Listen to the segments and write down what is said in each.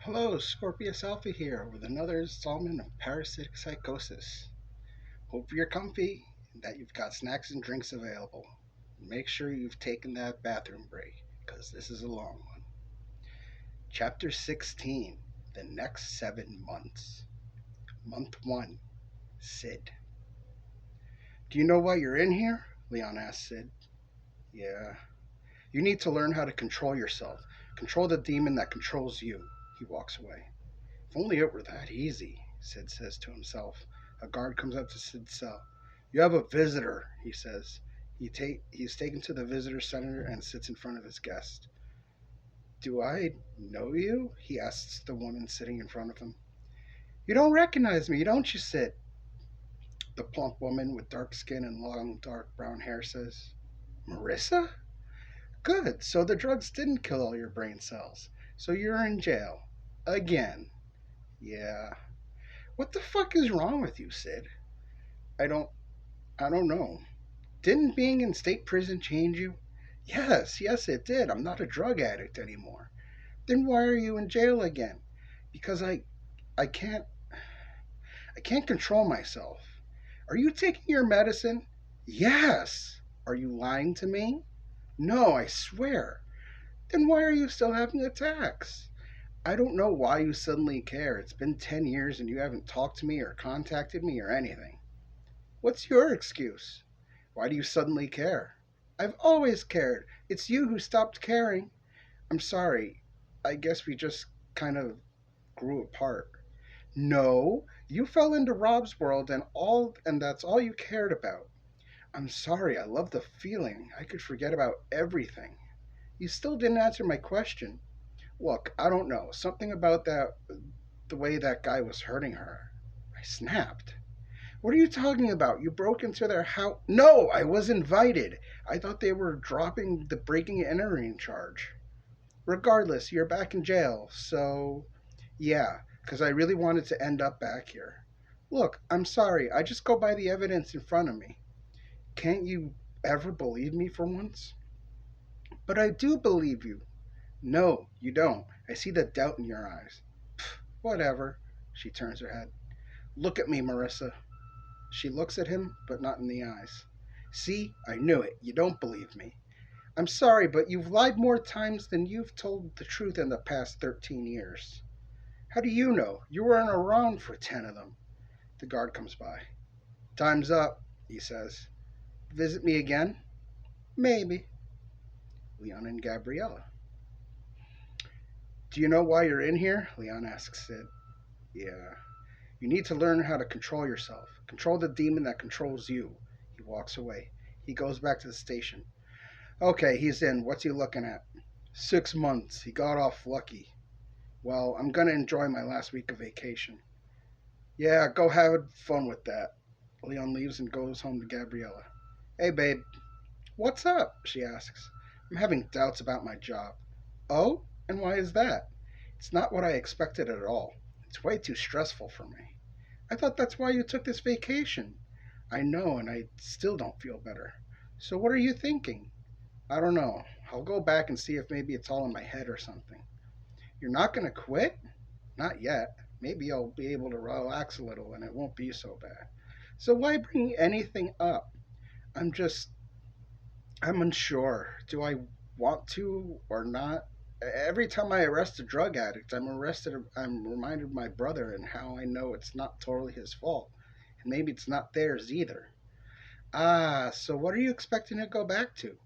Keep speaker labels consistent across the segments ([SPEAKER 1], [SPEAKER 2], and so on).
[SPEAKER 1] Hello, Scorpius Alpha here with another installment of Parasitic Psychosis. Hope you're comfy and that you've got snacks and drinks available. Make sure you've taken that bathroom break because this is a long one. Chapter 16. The Next 7 Months. Month 1. Sid. Do you know why you're in here? Leon asked Sid. Yeah. You need to learn how to control yourself. Control the demon that controls you. He walks away. If only it were that easy, Sid says to himself. A guard comes up to Sid's cell. You have a visitor, he says. He's taken to the visitor center and sits in front of his guest. Do I know you? He asks the woman sitting in front of him. You don't recognize me, don't you, Sid? The plump woman with dark skin and long, dark brown hair says. Marissa? Good, so the drugs didn't kill all your brain cells. So you're in jail. Again. Yeah. What the fuck is wrong with you, Sid? I don't I don't know. Didn't being in state prison change you? Yes, it did. I'm not a drug addict anymore. Then why are you in jail again? Because I can't I can't control myself. Are you taking your medicine? Yes. Are you lying to me? No, I swear. Then why are you still having attacks? I don't know why you suddenly care. It's been 10 years and you haven't talked to me or contacted me or anything. What's your excuse? Why do you suddenly care? I've always cared. It's you who stopped caring. I'm sorry. I guess we just kind of grew apart. No, you fell into Rob's world and that's all you cared about. I'm sorry. I love the feeling. I could forget about everything. You still didn't answer my question. Look, I don't know. Something about the way that guy was hurting her. I snapped. What are you talking about? You broke into their house. No, I was invited. I thought they were dropping the breaking and entering charge. Regardless, you're back in jail, so. Yeah, because I really wanted to end up back here. Look, I'm sorry. I just go by the evidence in front of me. Can't you ever believe me for once? But I do believe you. No, you don't. I see the doubt in your eyes. Pfft, whatever. She turns her head. Look at me, Marissa. She looks at him, but not in the eyes. See, I knew it. You don't believe me. I'm sorry, but you've lied more times than you've told the truth in the past 13 years. How do you know? You weren't around for 10 of them. The guard comes by. Time's up, he says. Visit me again? Maybe. Leon and Gabriella. Do you know why you're in here? Leon asks Sid. Yeah. You need to learn how to control yourself. Control the demon that controls you. He walks away. He goes back to the station. Okay, he's in. What's he looking at? 6 months. He got off lucky. Well, I'm gonna enjoy my last week of vacation. Yeah, go have fun with that. Leon leaves and goes home to Gabriella. Hey, babe. What's up? She asks. I'm having doubts about my job. Oh? And why is that? It's not what I expected at all. It's way too stressful for me. I thought that's why you took this vacation. I know, and I still don't feel better. So what are you thinking? I don't know. I'll go back and see if maybe it's all in my head or something. You're not going to quit? Not yet. Maybe I'll be able to relax a little and it won't be so bad. So why bring anything up? I'm just, I'm unsure. Do I want to or not? Every time I arrest a drug addict, I'm reminded of my brother and how I know it's not totally his fault. And maybe it's not theirs either. Ah, so what are you expecting to go back to?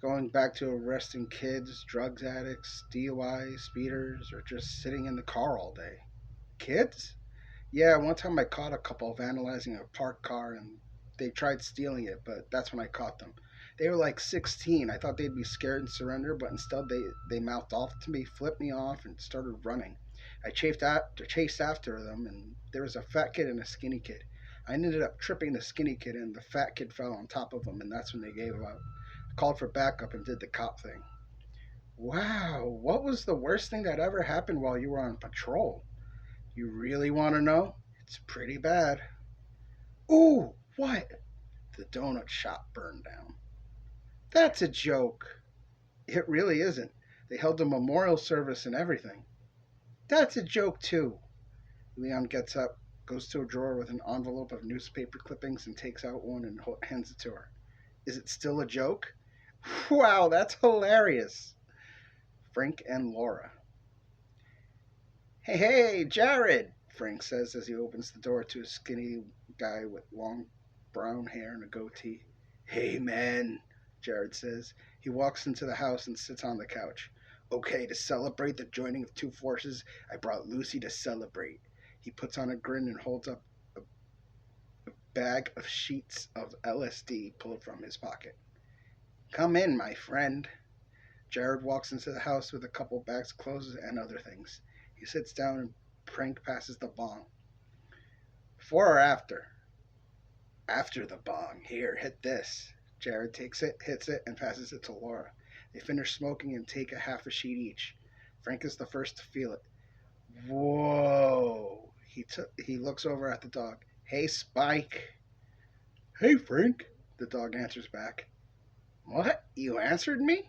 [SPEAKER 1] Going back to arresting kids, drugs addicts, DUI, speeders, or just sitting in the car all day? Kids? Yeah, one time I caught a couple vandalizing a parked car and they tried stealing it, but that's when I caught them. They were like 16. I thought they'd be scared and surrender, but instead they mouthed off to me, flipped me off, and started running. Chased after them, and there was a fat kid and a skinny kid. I ended up tripping the skinny kid, and the fat kid fell on top of him, and that's when they gave up. I called for backup and did the cop thing. Wow, what was the worst thing that ever happened while you were on patrol? You really want to know? It's pretty bad. Ooh, what? The donut shop burned down. That's a joke. It really isn't. They held a memorial service and everything. That's a joke, too. Leon gets up, goes to a drawer with an envelope of newspaper clippings, and takes out one and hands it to her. Is it still a joke? Wow, that's hilarious. Frank and Laura. Hey, hey, Jared, Frank says as he opens the door to a skinny guy with long brown hair and a goatee. Hey, man, Jared says. He walks into the house and sits on the couch. Okay, to celebrate the joining of two forces, I brought Lucy to celebrate. He puts on a grin and holds up a bag of sheets of LSD pulled from his pocket. Come in, my friend. Jared walks into the house with a couple bags of clothes and other things. He sits down and Frank passes the bong. Before or after? After the bong. Here, hit this. Jared takes it, hits it, and passes it to Laura. They finish smoking and take a half a sheet each. Frank is the first to feel it. Whoa. He looks over at the dog. Hey, Spike. Hey, Frank. The dog answers back. What? You answered me?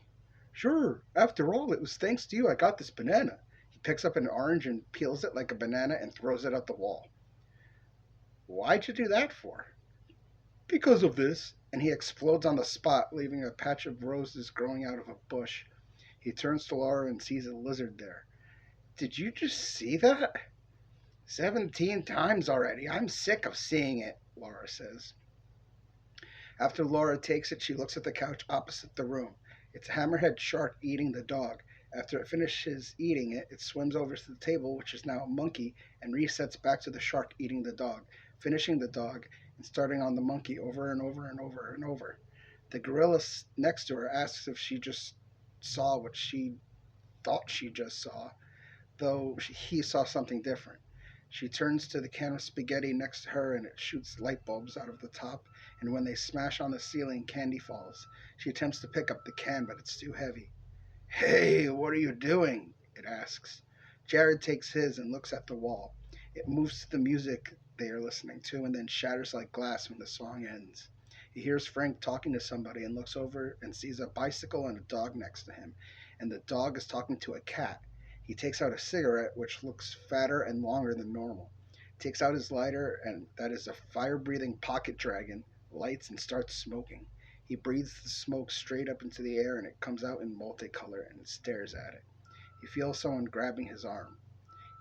[SPEAKER 1] Sure. After all, it was thanks to you I got this banana. He picks up an orange and peels it like a banana and throws it at the wall. Why'd you do that for? Because of this. And he explodes on the spot, leaving a patch of roses growing out of a bush. He turns to Laura and sees a lizard there. Did you just see that? 17 times already. I'm sick of seeing it, Laura says. After Laura takes it, she looks at the couch opposite the room. It's a hammerhead shark eating the dog. After it finishes eating it, it swims over to the table, which is now a monkey, and resets back to the shark eating the dog, finishing the dog and starting on the monkey over and over and over and over. The gorilla next to her asks if she just saw what she thought she just saw, though he saw something different. She turns to the can of spaghetti next to her and it shoots light bulbs out of the top, and when they smash on the ceiling, candy falls. She attempts to pick up the can, but it's too heavy. Hey, what are you doing? It asks. Jared takes his and looks at the wall. It moves to the music they are listening to and then shatters like glass when the song ends. He hears Frank talking to somebody and looks over and sees a bicycle and a dog next to him, and the dog is talking to a cat. He takes out a cigarette, which looks fatter and longer than normal. He takes out his lighter, and that is a fire-breathing pocket dragon, lights and starts smoking. He breathes the smoke straight up into the air, and it comes out in multicolor and stares at it. He feels someone grabbing his arm.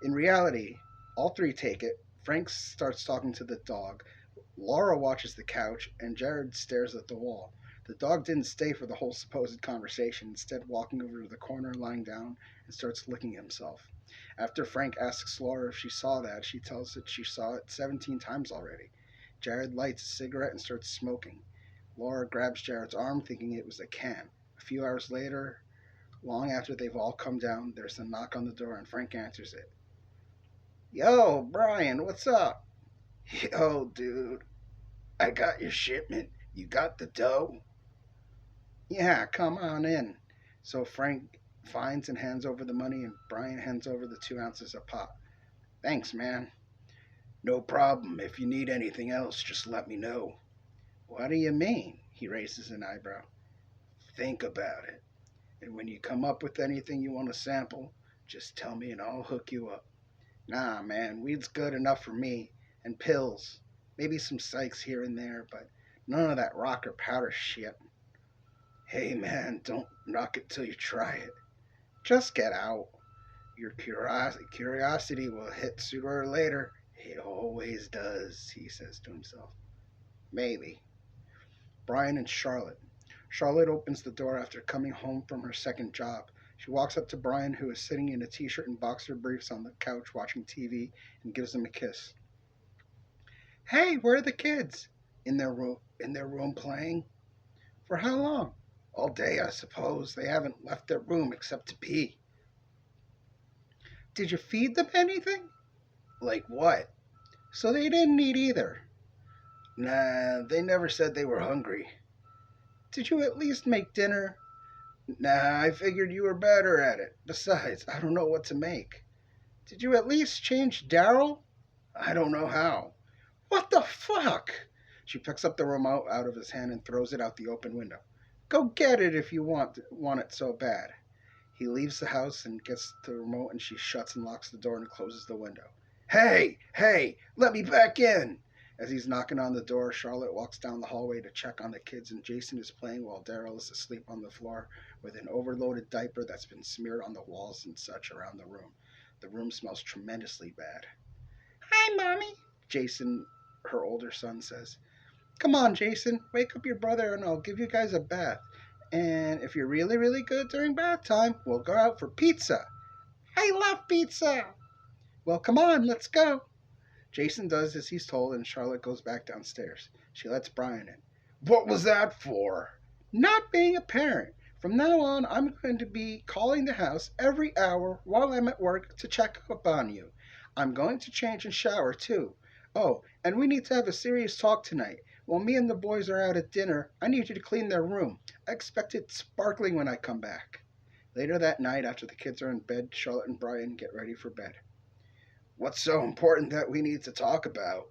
[SPEAKER 1] In reality, all three take it. Frank starts talking to the dog. Laura watches the couch, and Jared stares at the wall. The dog didn't stay for the whole supposed conversation, instead walking over to the corner, lying down, and starts licking himself. After Frank asks Laura if she saw that, she tells that she saw it 17 times already. Jared lights a cigarette and starts smoking. Laura grabs Jared's arm, thinking it was a can. A few hours later, long after they've all come down, there's a knock on the door, and Frank answers it. Yo, Brian, what's up? Yo, dude, I got your shipment. You got the dough? Yeah, come on in. So Frank finds and hands over the money, and Brian hands over the 2 ounces of pot. Thanks, man. No problem. If you need anything else, just let me know. What do you mean? He raises an eyebrow. Think about it. And when you come up with anything you want to sample, just tell me and I'll hook you up. Nah, man, weed's good enough for me. And pills. Maybe some psychs here and there, but none of that rock or powder shit. Hey, man, don't knock it till you try it. Just get out. Your curiosity will hit sooner or later. It always does, he says to himself. Maybe. Brian and Charlotte. Charlotte opens the door after coming home from her second job. She walks up to Brian, who is sitting in a t-shirt and boxer briefs on the couch watching TV, and gives him a kiss. Hey, where are the kids? In their room playing. For how long? All day, I suppose. They haven't left their room except to pee. Did you feed them anything? Like what? So they didn't eat either. Nah, they never said they were hungry. Did you at least make dinner? Nah, I figured you were better at it. Besides, I don't know what to make. Did you at least change Daryl? I don't know how. What the fuck? She picks up the remote out of his hand and throws it out the open window. Go get it if you want it so bad. He leaves the house and gets the remote, and she shuts and locks the door and closes the window. Hey, hey, let me back in! As he's knocking on the door, Charlotte walks down the hallway to check on the kids, and Jason is playing while Daryl is asleep on the floor with an overloaded diaper that's been smeared on the walls and such around the room. The room smells tremendously bad. Hi, Mommy, Jason, her older son, says. Come on, Jason, wake up your brother and I'll give you guys a bath. And if you're really, really good during bath time, we'll go out for pizza. I love pizza. Well, come on, let's go. Jason does as he's told, and Charlotte goes back downstairs. She lets Brian in. What was that for? Not being a parent. From now on, I'm going to be calling the house every hour while I'm at work to check up on you. I'm going to change and shower, too. Oh, and we need to have a serious talk tonight. While me and the boys are out at dinner, I need you to clean their room. I expect it sparkling when I come back. Later that night, after the kids are in bed, Charlotte and Brian get ready for bed. What's so important that we need to talk about?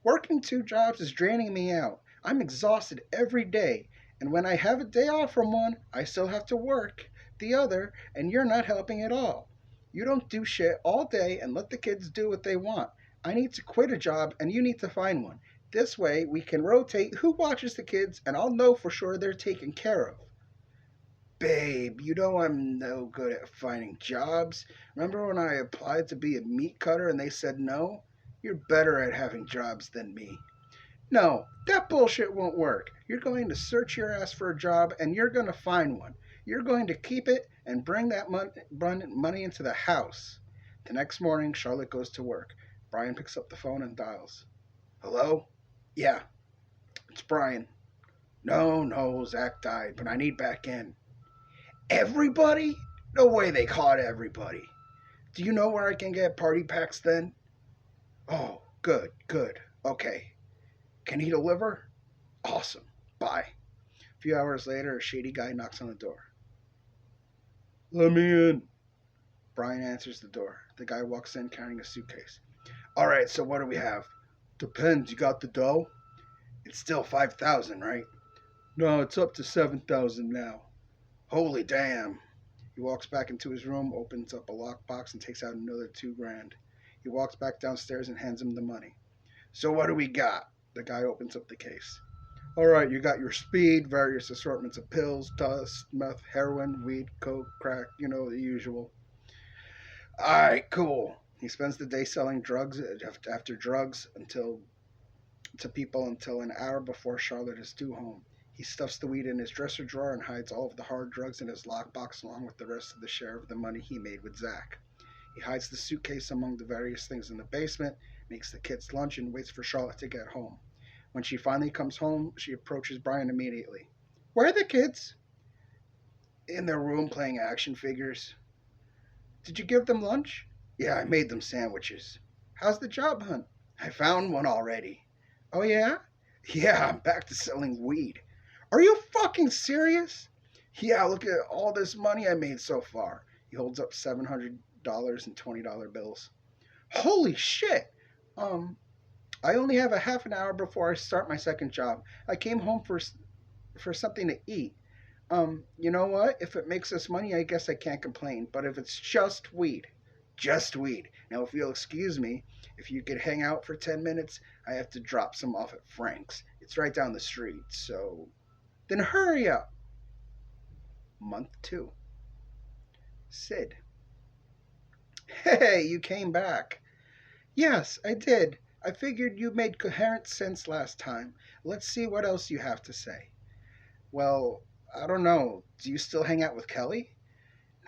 [SPEAKER 1] Working 2 jobs is draining me out. I'm exhausted every day, and when I have a day off from one, I still have to work the other, and you're not helping at all. You don't do shit all day and let the kids do what they want. I need to quit a job, and you need to find one. This way, we can rotate who watches the kids, and I'll know for sure they're taken care of. Babe, you know I'm no good at finding jobs. Remember when I applied to be a meat cutter and they said no? You're better at having jobs than me. No, that bullshit won't work. You're going to search your ass for a job and you're going to find one. You're going to keep it and bring that money into the house. The next morning, Charlotte goes to work. Brian picks up the phone and dials. Hello? Yeah, it's Brian. No, Zach died, but I need back in. Everybody? No way they caught everybody. Do you know where I can get party packs then? Oh, good. Okay. Can he deliver? Awesome. Bye. A few hours later, a shady guy knocks on the door. Let me in. Brian answers the door. The guy walks in carrying a suitcase. All right, so what do we have? Depends. You got the dough? It's still 5,000, right? No, it's up to 7,000 now. Holy damn. He walks back into his room, opens up a lockbox, and takes out another $2,000. He walks back downstairs and hands him the money. So what do we got? The guy opens up the case. All right, you got your speed, various assortments of pills, dust, meth, heroin, weed, coke, crack, the usual. All right, cool. He spends the day selling drugs after drugs to people until an hour before Charlotte is due home. He stuffs the weed in his dresser drawer and hides all of the hard drugs in his lockbox along with the rest of the share of the money he made with Zach. He hides the suitcase among the various things in the basement, makes the kids lunch, and waits for Charlotte to get home. When she finally comes home, she approaches Brian immediately. Where are the kids? In their room playing action figures. Did you give them lunch? Yeah, I made them sandwiches. How's the job hunt? I found one already. Oh yeah? Yeah, I'm back to selling weed. Are you fucking serious? Yeah, look at all this money I made so far. He holds up $700 and $20 bills. Holy shit! I only have a half an hour before I start my second job. I came home for something to eat. You know what? If it makes us money, I guess I can't complain. But if it's just weed. Now, if you'll excuse me, if you could hang out for 10 minutes, I have to drop some off at Frank's. It's right down the street, so... Then hurry up. Month 2. Sid. Hey, you came back. Yes, I did. I figured you made coherent sense last time. Let's see what else you have to say. Well, I don't know. Do you still hang out with Kelly?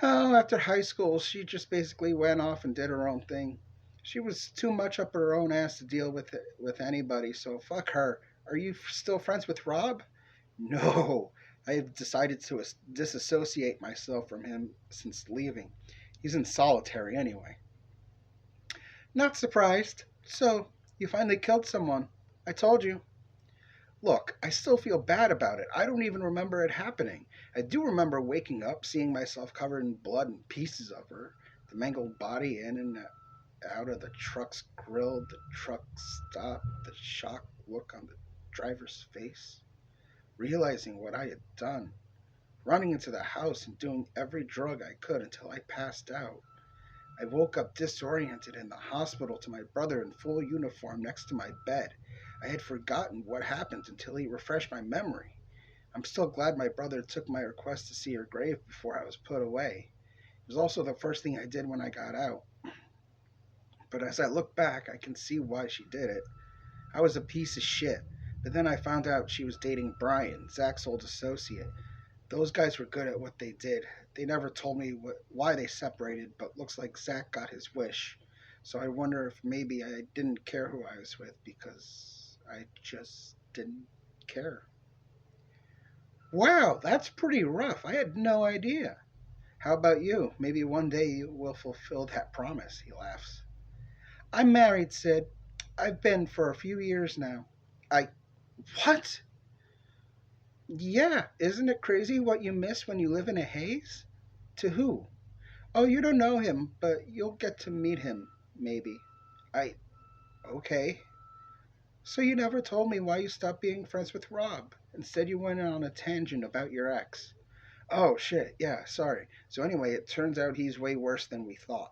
[SPEAKER 1] No, after high school, she just basically went off and did her own thing. She was too much up her own ass to deal with anybody, so fuck her. Are you still friends with Rob? No, I have decided to disassociate myself from him since leaving. He's in solitary anyway. Not surprised. So, you finally killed someone. I told you. Look, I still feel bad about it. I don't even remember it happening. I do remember waking up, seeing myself covered in blood and pieces of her, the mangled body in and out of the truck's grill, the truck stopped, the shocked look on the driver's face, realizing what I had done, running into the house and doing every drug I could until I passed out. I woke up disoriented in the hospital to my brother in full uniform next to my bed. I had forgotten what happened until he refreshed my memory. I'm still glad my brother took my request to see her grave before I was put away. It was also the first thing I did when I got out. But as I look back, I can see why she did it. I was a piece of shit. But then I found out she was dating Brian, Zach's old associate. Those guys were good at what they did. They never told me why they separated, but looks like Zach got his wish. So I wonder if maybe I didn't care who I was with because I just didn't care. Wow, that's pretty rough. I had no idea. How about you? Maybe one day you will fulfill that promise, he laughs. I'm married, Sid. I've been for a few years now. I. What? Yeah, isn't it crazy what you miss when you live in a haze? To who? Oh, you don't know him, but you'll get to meet him, maybe. I. Okay. So you never told me why you stopped being friends with Rob. Instead, you went on a tangent about your ex. Oh, shit. Yeah, sorry. So anyway, it turns out he's way worse than we thought.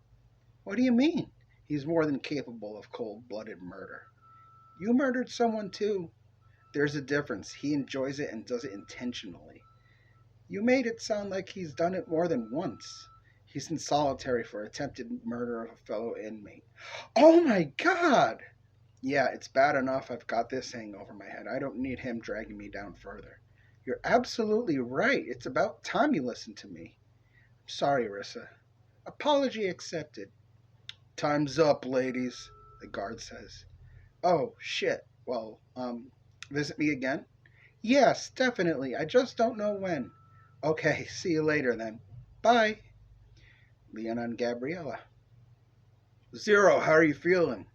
[SPEAKER 1] What do you mean? He's more than capable of cold-blooded murder. You murdered someone too. There's a difference. He enjoys it and does it intentionally. You made it sound like he's done it more than once. He's in solitary for attempted murder of a fellow inmate. Oh my god! Yeah, it's bad enough I've got this hanging over my head. I don't need him dragging me down further. You're absolutely right. It's about time you listened to me. Sorry, Rissa. Apology accepted. Time's up, ladies, the guard says. Oh, shit. Well, visit me again? Yes, definitely. I just don't know when. Okay, see you later then. Bye. Leon and Gabriella. Zero, how are you feeling?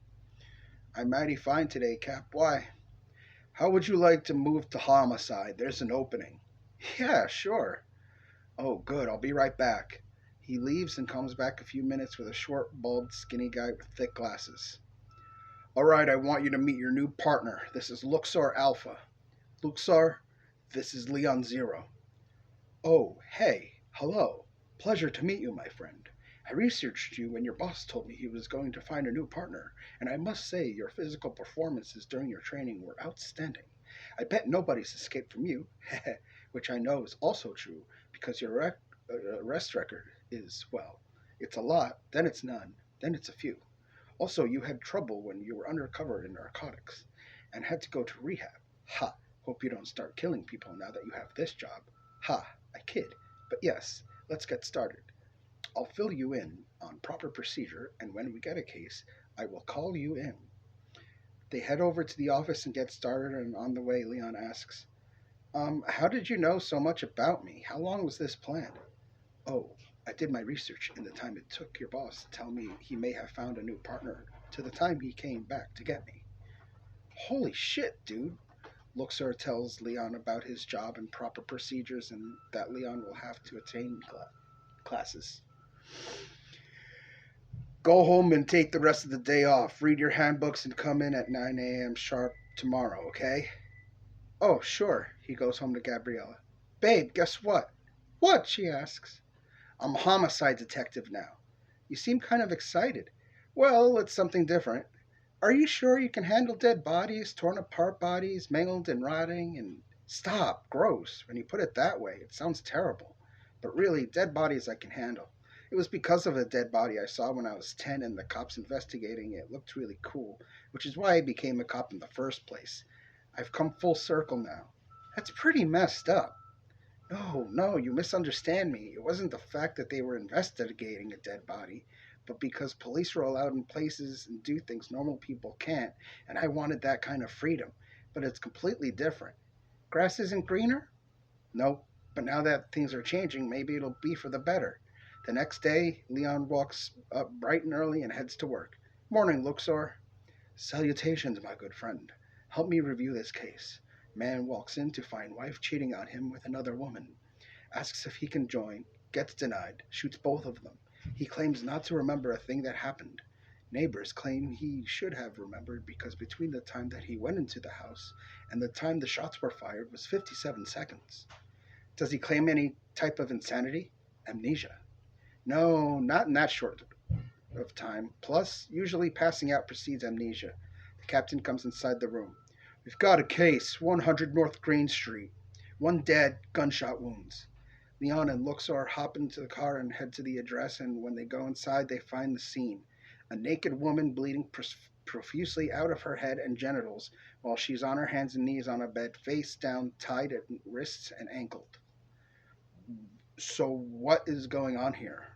[SPEAKER 1] I'm mighty fine today, Cap. Why? How would you like to move to homicide? There's an opening. Yeah, sure. Oh, good. I'll be right back. He leaves and comes back a few minutes with a short, bald, skinny guy with thick glasses. All right, I want you to meet your new partner. This is Luxor Alpha. Luxor, this is Leon Zero. Oh, hey, hello. Pleasure to meet you, my friend. I researched you when your boss told me he was going to find a new partner, and I must say your physical performances during your training were outstanding. I bet nobody's escaped from you, which I know is also true because your arrest record is, well, it's a lot, then it's none, then it's a few. Also, you had trouble when you were undercover in narcotics and had to go to rehab. Ha! Hope you don't start killing people now that you have this job. Ha! I kid. But yes, let's get started. I'll fill you in on proper procedure, and when we get a case, I will call you in. They head over to the office and get started, and on the way, Leon asks, how did you know so much about me? How long was this planned? Oh, I did my research in the time it took your boss to tell me he may have found a new partner to the time he came back to get me. Holy shit, dude. Luxor tells Leon about his job and proper procedures and that Leon will have to attend classes. Go home and take the rest of the day off. Read your handbooks and come in at 9 a.m. sharp tomorrow, okay? Oh, sure. He goes home to Gabriella. Babe, guess what? What? She asks. I'm a homicide detective now. You seem kind of excited. Well, it's something different. Are you sure you can handle dead bodies, torn apart bodies, mangled and rotting, and... Stop, gross. When you put it that way, it sounds terrible. But really, dead bodies I can handle. It was because of a dead body I saw when I was 10 and the cops investigating it looked really cool, which is why I became a cop in the first place. I've come full circle now. That's pretty messed up. No, no, you misunderstand me. It wasn't the fact that they were investigating a dead body, but because police were allowed in places and do things normal people can't, and I wanted that kind of freedom. But it's completely different. Grass isn't greener? Nope. But now that things are changing, maybe it'll be for the better. The next day, Leon walks up bright and early and heads to work. Morning, Luxor. Salutations, my good friend. Help me review this case. Man walks in to find wife cheating on him with another woman. Asks if he can join. Gets denied. Shoots both of them. He claims not to remember a thing that happened. Neighbors claim he should have remembered because between the time that he went into the house and the time the shots were fired was 57 seconds. Does he claim any type of insanity? Amnesia? No, not in that short of time. Plus, usually passing out precedes amnesia. The captain comes inside the room. We've got a case, 100 North Green Street. One dead, gunshot wounds. Leon and Luxor hop into the car and head to the address, and when they go inside, they find the scene. A naked woman bleeding profusely out of her head and genitals while she's on her hands and knees on a bed, face down, tied at wrists and ankles. So, what is going on here?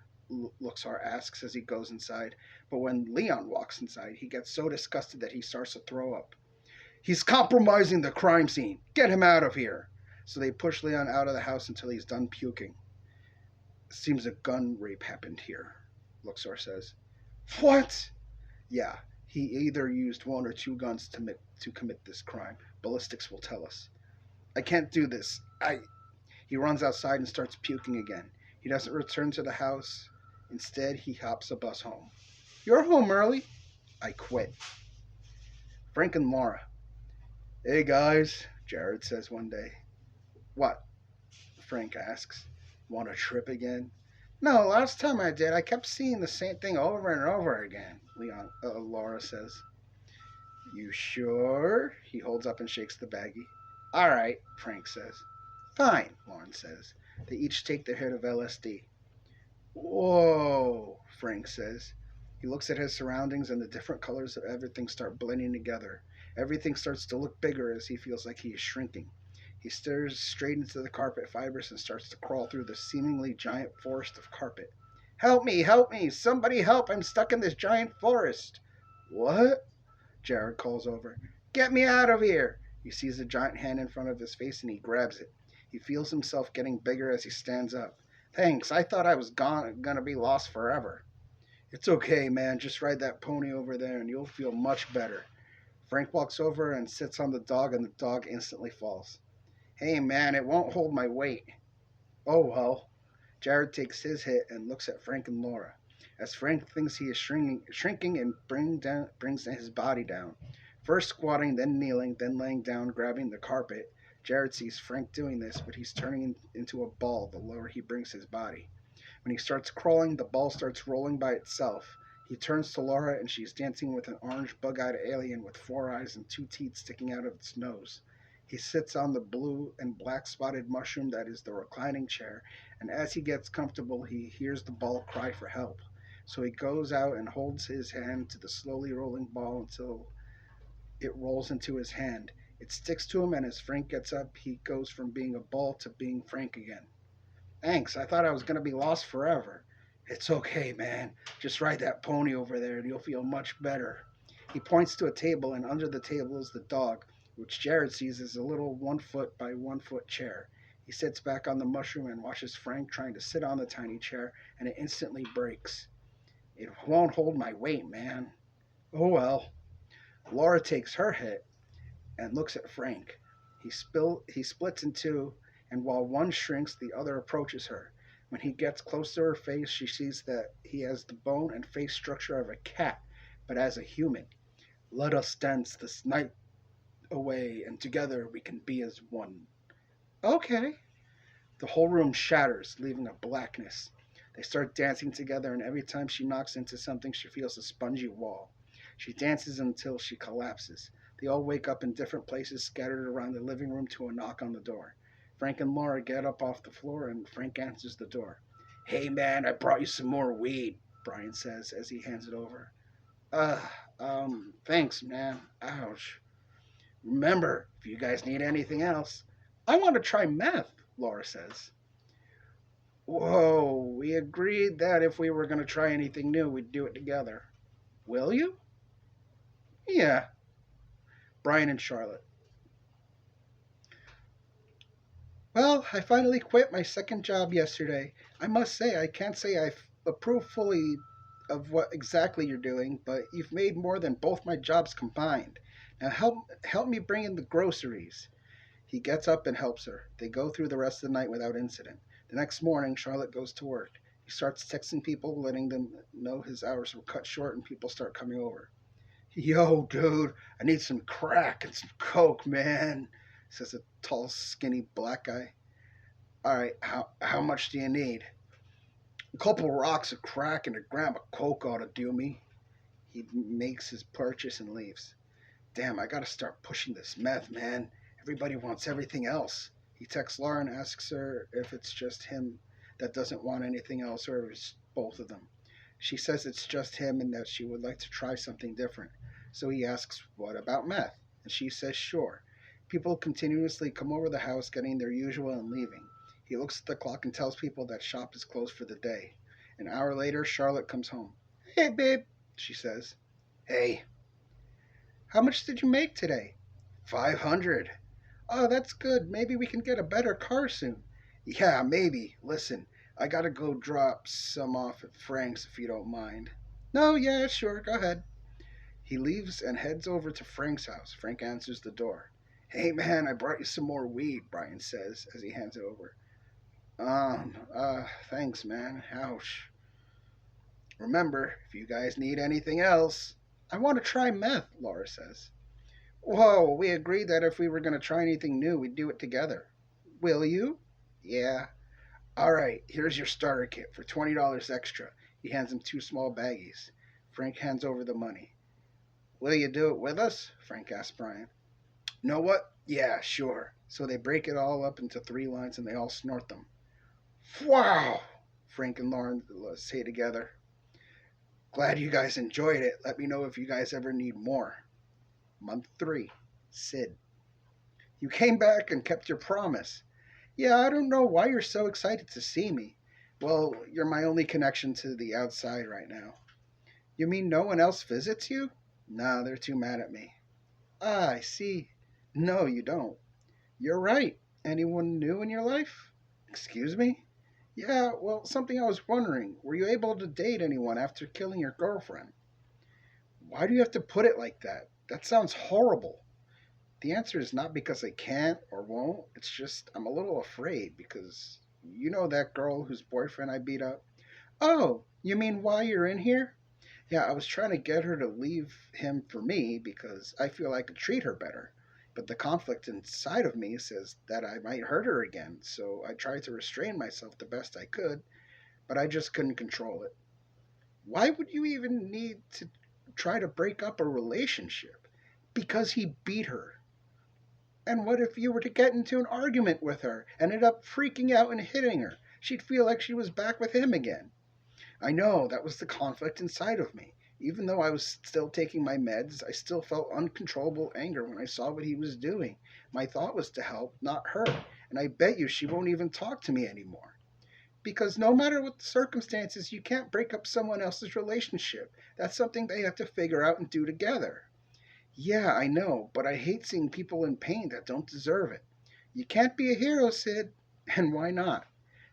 [SPEAKER 1] Luxor asks as he goes inside, but when Leon walks inside, he gets so disgusted that he starts to throw up. He's compromising the crime scene. Get him out of here. So they push Leon out of the house until he's done puking. Seems a gun rape happened here, Luxor says. What? Yeah, he either used one or two guns to commit this crime. Ballistics will tell us. I can't do this. He runs outside and starts puking again. He doesn't return to the house. Instead, he hops a bus home. You're home early. I quit. Frank and Laura. Hey guys, Jared says one day. What? Frank asks. Want a trip again? No, last time I did, I kept seeing the same thing over and over again, Laura says. You sure? He holds up and shakes the baggie. All right, Frank says. Fine, Lauren says. They each take their hit of LSD. Whoa, Frank says. He looks at his surroundings and the different colors of everything start blending together. Everything starts to look bigger as he feels like he is shrinking. He stares straight into the carpet fibers and starts to crawl through the seemingly giant forest of carpet. Help me, help me, somebody help, I'm stuck in this giant forest. What? Jared calls over. Get me out of here. He sees a giant hand in front of his face and he grabs it. He feels himself getting bigger as he stands up. Thanks, I thought I was gonna be lost forever. It's okay, man, just ride that pony over there and you'll feel much better. Frank walks over and sits on the dog and the dog instantly falls. Hey man, it won't hold my weight. Oh well. Jared takes his hit and looks at Frank and Laura. As Frank thinks he is shrinking and brings his body down. First squatting, then kneeling, then laying down, grabbing the carpet. Jared sees Frank doing this, but he's turning into a ball the lower he brings his body. When he starts crawling, the ball starts rolling by itself. He turns to Laura and she's dancing with an orange bug-eyed alien with 4 eyes and 2 teeth sticking out of its nose. He sits on the blue and black spotted mushroom that is the reclining chair, and as he gets comfortable, he hears the ball cry for help. So he goes out and holds his hand to the slowly rolling ball until it rolls into his hand. It sticks to him, and as Frank gets up, he goes from being a ball to being Frank again. Thanks, I thought I was going to be lost forever. It's okay, man. Just ride that pony over there and you'll feel much better. He points to a table, and under the table is the dog, which Jared sees as a little 1 foot by 1 foot chair. He sits back on the mushroom and watches Frank trying to sit on the tiny chair, and it instantly breaks. It won't hold my weight, man. Oh well. Laura takes her hit and looks at Frank. He splits in two, and while one shrinks, the other approaches her. When he gets close to her face, she sees that he has the bone and face structure of a cat, but as a human. Let us dance this night away, and together we can be as one. Okay. The whole room shatters, leaving a blackness. They start dancing together, and every time she knocks into something, she feels a spongy wall. She dances until she collapses. They all wake up in different places, scattered around the living room to a knock on the door. Frank and Laura get up off the floor, and Frank answers the door. Hey, man, I brought you some more weed, Brian says as he hands it over. Thanks, man. Ouch. Remember, if you guys need anything else. I want to try meth, Laura says. Whoa, we agreed that if we were going to try anything new, we'd do it together. Will you? Yeah. Brian and Charlotte. Well, I finally quit my second job yesterday. I must say, I can't say I approve fully of what exactly you're doing, but you've made more than both my jobs combined. Now help me bring in the groceries. He gets up and helps her. They go through the rest of the night without incident. The next morning, Charlotte goes to work. He starts texting people, letting them know his hours were cut short and people start coming over. Yo, dude, I need some crack and some coke, man, says a tall, skinny black guy. All right, how much do you need? A couple rocks, a crack, and a gram of coke ought to do me. He makes his purchase and leaves. Damn, I gotta start pushing this meth, man. Everybody wants everything else. He texts Laura and asks her if it's just him that doesn't want anything else or if it's both of them. She says it's just him and that she would like to try something different. So he asks, what about meth? And she says, sure. People continuously come over the house getting their usual and leaving. He looks at the clock and tells people that shop is closed for the day. An hour later, Charlotte comes home. Hey, babe, she says. Hey, how much did you make today? 500. Oh, that's good. Maybe we can get a better car soon. Yeah, maybe. Listen, I gotta go drop some off at Frank's if you don't mind. No, yeah, sure, go ahead. He leaves and heads over to Frank's house. Frank answers the door. Hey, man, I brought you some more weed, Brian says as he hands it over. Thanks, man. Ouch. Remember, if you guys need anything else. I want to try meth, Laura says. Whoa, we agreed that if we were going to try anything new, we'd do it together. Will you? Yeah. All right, here's your starter kit for $20 extra. He hands him two small baggies. Frank hands over the money. Will you do it with us? Frank asks Brian. Know what? Yeah, sure. So they break it all up into three lines and they all snort them. Wow! Frank and Lauren say together. Glad you guys enjoyed it. Let me know if you guys ever need more. Month 3. Sid. You came back and kept your promise. Yeah, I don't know why you're so excited to see me. Well, you're my only connection to the outside right now. You mean no one else visits you? Nah, they're too mad at me. Ah, I see. No, you don't. You're right. Anyone new in your life? Excuse me? Yeah, well, something I was wondering. Were you able to date anyone after killing your girlfriend? Why do you have to put it like that? That sounds horrible. The answer is not because I can't or won't. It's just I'm a little afraid because you know that girl whose boyfriend I beat up? Oh, you mean why you're in here? Yeah, I was trying to get her to leave him for me because I feel I could treat her better. But the conflict inside of me says that I might hurt her again, so I tried to restrain myself the best I could, but I just couldn't control it. Why would you even need to try to break up a relationship? Because he beat her. And what if you were to get into an argument with her, ended up freaking out and hitting her? She'd feel like she was back with him again. I know, that was the conflict inside of me. Even though I was still taking my meds, I still felt uncontrollable anger when I saw what he was doing. My thought was to help, not hurt, and I bet you she won't even talk to me anymore. Because no matter what the circumstances, you can't break up someone else's relationship. That's something they have to figure out and do together. Yeah, I know, but I hate seeing people in pain that don't deserve it. You can't be a hero, Sid. And why not?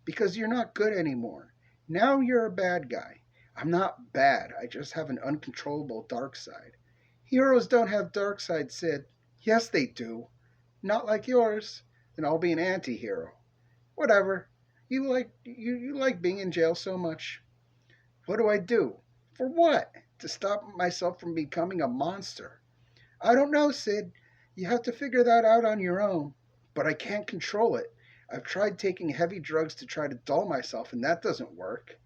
[SPEAKER 1] Because you're not good anymore. Now you're a bad guy. I'm not bad, I just have an uncontrollable dark side. Heroes don't have dark sides, Sid. Yes, they do. Not like yours. Then I'll be an anti-hero. Whatever. You like being in jail so much. What do I do? For what? To stop myself from becoming a monster. I don't know, Sid. You have to figure that out on your own. But I can't control it. I've tried taking heavy drugs to try to dull myself, and that doesn't work.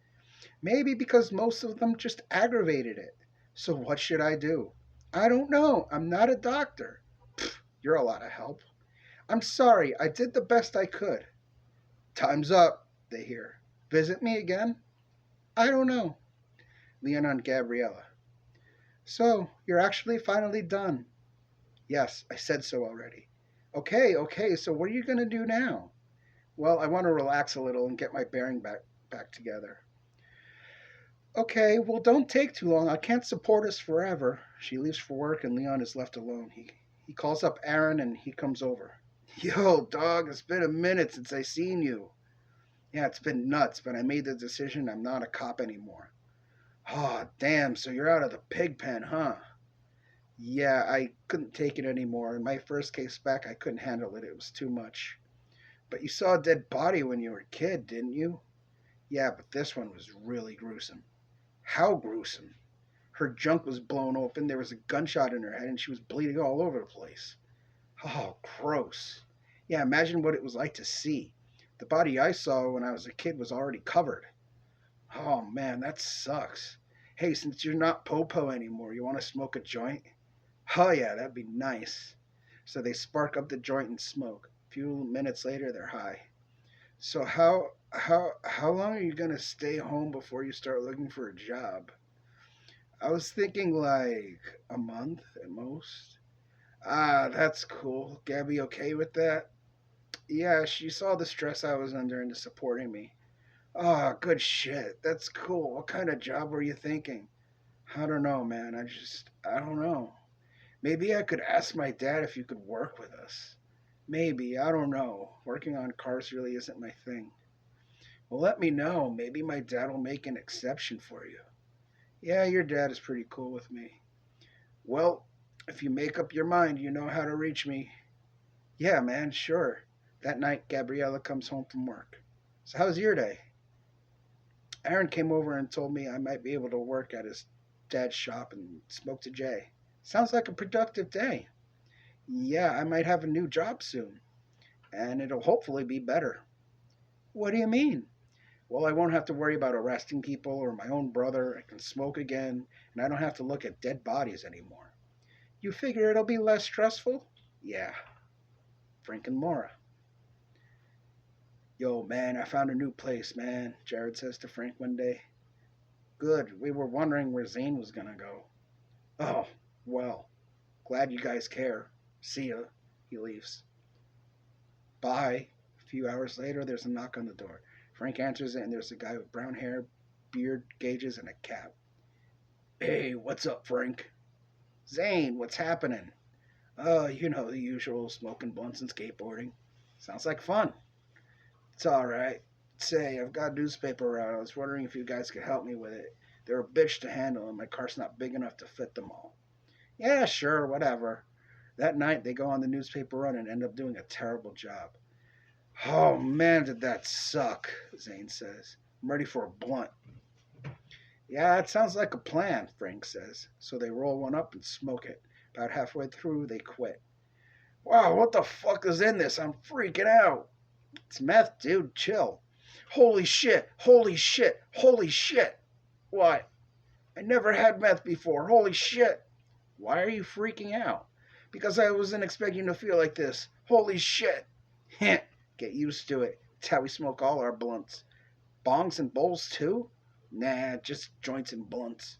[SPEAKER 1] Maybe because most of them just aggravated it. So what should I do? I don't know. I'm not a doctor. Pfft, you're a lot of help. I'm sorry. I did the best I could. Time's up, they hear. Visit me again? I don't know. Leon and Gabriella. So, you're actually finally done. Yes, I said so already. Okay, so what are you going to do now? Well, I want to relax a little and get my bearing back together. Okay, well, don't take too long. I can't support us forever. She leaves for work and Leon is left alone. He calls up Aaron and he comes over. Yo, dog, it's been a minute since I seen you. Yeah, it's been nuts, but I made the decision I'm not a cop anymore. Oh, damn, so you're out of the pig pen, huh? Yeah, I couldn't take it anymore. In my first case back, I couldn't handle it. It was too much. But you saw a dead body when you were a kid, didn't you? Yeah, but this one was really gruesome. How gruesome? Her junk was blown open, there was a gunshot in her head, and she was bleeding all over the place. Oh, gross. Yeah, imagine what it was like to see. The body I saw when I was a kid was already covered. Oh man, that sucks. Hey, since you're not Popo anymore, you want to smoke a joint? Oh yeah, that'd be nice. So they spark up the joint and smoke. A few minutes later, they're high. So how long are you gonna stay home before you start looking for a job? I was thinking like a month at most. Ah, that's cool. Gabby okay with that? Yeah, she saw the stress I was under and is supporting me. Ah, good shit. That's cool. What kind of job were you thinking? I don't know, man. I don't know. Maybe I could ask my dad if you could work with us. Maybe, I don't know. Working on cars really isn't my thing. Well, let me know. Maybe my dad will make an exception for you. Yeah, your dad is pretty cool with me. Well, if you make up your mind, you know how to reach me. Yeah, man, sure. That night, Gabriella comes home from work. So, how's your day? Aaron came over and told me I might be able to work at his dad's shop and smoke to Jay. Sounds like a productive day. Yeah, I might have a new job soon, and it'll hopefully be better. What do you mean? Well, I won't have to worry about arresting people or my own brother. I can smoke again, and I don't have to look at dead bodies anymore. You figure it'll be less stressful? Yeah, Frank and Laura. Yo, man, I found a new place, man, Jared says to Frank one day. Good, we were wondering where Zane was gonna go. Oh, well, glad you guys care. See ya. He leaves. Bye. A few hours later, there's a knock on the door. Frank answers it, and there's a guy with brown hair, beard, gauges, and a cap. Hey, what's up, Frank? Zane, what's happening? Oh, you know the usual, smoking blunts and skateboarding. Sounds like fun. It's alright. Say, I've got a newspaper route. I was wondering if you guys could help me with it. They're a bitch to handle, and my car's not big enough to fit them all. Yeah, sure, whatever. That night, they go on the newspaper run and end up doing a terrible job. Oh man, did that suck, Zane says. I'm ready for a blunt. Yeah, it sounds like a plan, Frank says. So they roll one up and smoke it. About halfway through, they quit. Wow, what the fuck is in this? I'm freaking out. It's meth, dude. Chill. Holy shit, holy shit, holy shit. What? I never had meth before. Holy shit. Why are you freaking out? Because I wasn't expecting to feel like this. Holy shit. Heh. Get used to it. It's how we smoke all our blunts. Bongs and bowls too? Nah, just joints and blunts.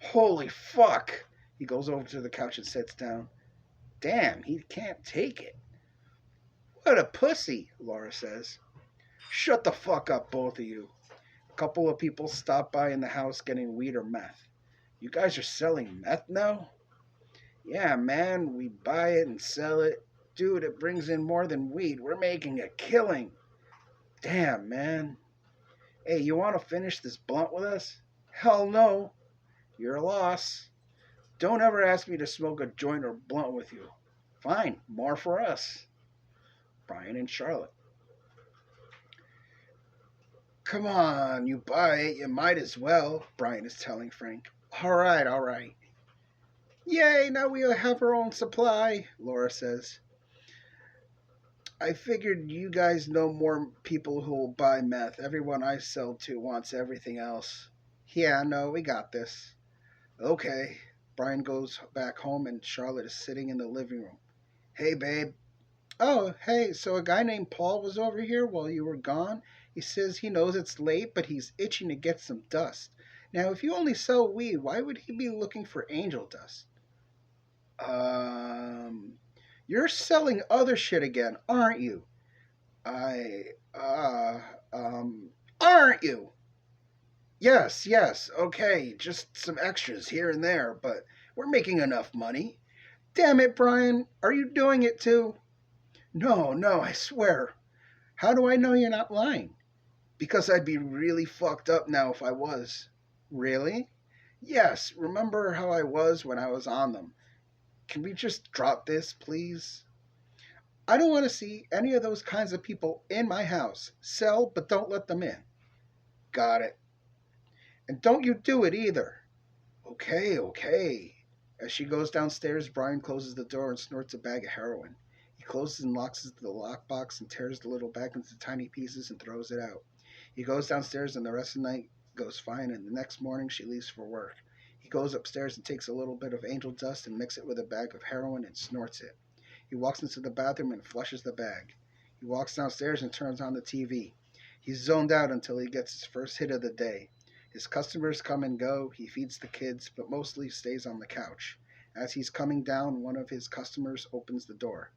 [SPEAKER 1] Holy fuck! He goes over to the couch and sits down. Damn, he can't take it. What a pussy, Laura says. Shut the fuck up, both of you. A couple of people stop by in the house getting weed or meth. You guys are selling meth now? Yeah, man, we buy it and sell it. Dude, it brings in more than weed. We're making a killing. Damn, man. Hey, you want to finish this blunt with us? Hell no. You're a loss. Don't ever ask me to smoke a joint or blunt with you. Fine, more for us. Brian and Charlotte. Come on, you buy it, you might as well, Brian is telling Frank. All right, all right. Yay, now we have our own supply, Laura says. I figured you guys know more people who will buy meth. Everyone I sell to wants everything else. Yeah, no, we got this. Okay. Brian goes back home and Charlotte is sitting in the living room. Hey, babe. Oh, hey, so a guy named Paul was over here while you were gone. He says he knows it's late, but he's itching to get some dust. Now, if you only sell weed, why would he be looking for angel dust? Um, you're selling other shit again, aren't you? I, uh, aren't you? Yes, yes, okay, just some extras here and there, but we're making enough money. Damn it, Brian, are you doing it too? No, no, I swear. How do I know you're not lying? Because I'd be really fucked up now if I was. Really? Yes, remember how I was when I was on them. Can we just drop this, please? I don't want to see any of those kinds of people in my house. Sell, but don't let them in. Got it. And don't you do it either. Okay, okay. As she goes downstairs, Brian closes the door and snorts a bag of heroin. He He closes and locks the lockbox and tears the little bag into tiny pieces and throws it out. He goes downstairs and the rest of the night goes fine, and the next morning she leaves for work. He goes upstairs and takes a little bit of angel dust and mixes it with a bag of heroin and snorts it. He walks into the bathroom and flushes the bag. He walks downstairs and turns on the TV. He's zoned out until he gets his first hit of the day. His customers come and go, he feeds the kids, but mostly stays on the couch. As he's coming down, one of his customers opens the door,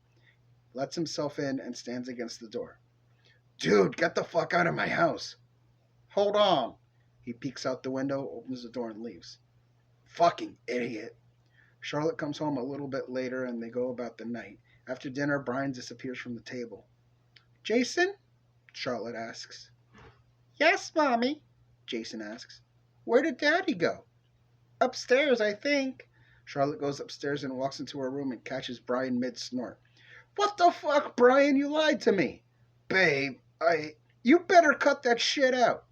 [SPEAKER 1] lets himself in, and stands against the door. Dude, get the fuck out of my house. Hold on. He peeks out the window, opens the door, and leaves. Fucking idiot. Charlotte comes home a little bit later and they go about the night. After dinner, Brian disappears from the table. Jason? Charlotte asks. Yes, Mommy, Jason asks. Where did Daddy go? Upstairs, I think. Charlotte goes upstairs and walks into her room and catches Brian mid-snort. What the fuck, Brian? You lied to me. Babe, You better cut that shit out.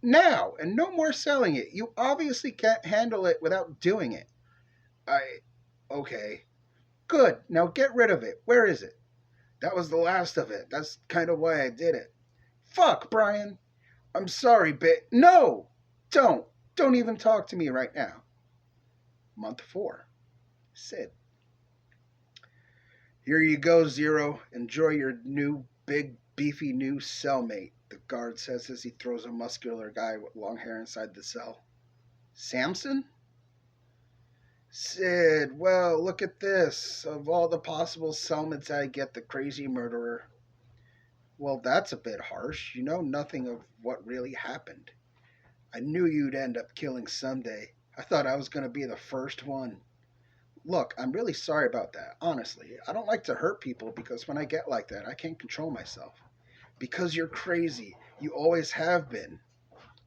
[SPEAKER 1] Now, and no more selling it. You obviously can't handle it without doing it. Okay. Good, now get rid of it. Where is it? That was the last of it. That's kind of why I did it. Fuck, Brian. I'm sorry, babe. No! Don't. Don't even talk to me right now. Month 4. Sid. Here you go, Zero. Enjoy your new, big, beefy new cellmate, the guard says as he throws a muscular guy with long hair inside the cell. Samson? Sid, well, look at this. Of all the possible cellmates, I get the crazy murderer. Well, that's a bit harsh. You know nothing of what really happened. I knew you'd end up killing someday. I thought I was going to be the first one. Look, I'm really sorry about that, honestly. I don't like to hurt people because when I get like that, I can't control myself. Because you're crazy. You always have been.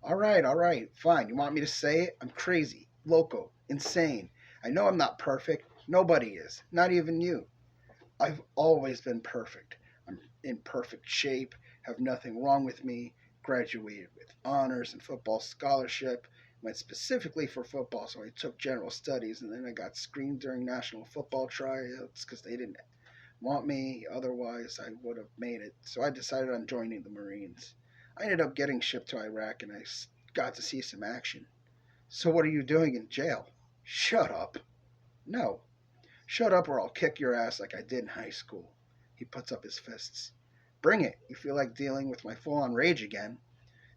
[SPEAKER 1] All right, fine. You want me to say it? I'm crazy, loco, insane. I know I'm not perfect. Nobody is, not even you. I've always been perfect. I'm in perfect shape, have nothing wrong with me, graduated with honors and football scholarship, went specifically for football, so I took general studies, and then I got screened during national football tryouts because they didn't want me. Otherwise, I would have made it. So I decided on joining the Marines. I ended up getting shipped to Iraq, and I got to see some action. So what are you doing in jail? Shut up. No. Shut up or I'll kick your ass like I did in high school. He puts up his fists. Bring it. You feel like dealing with my full-on rage again?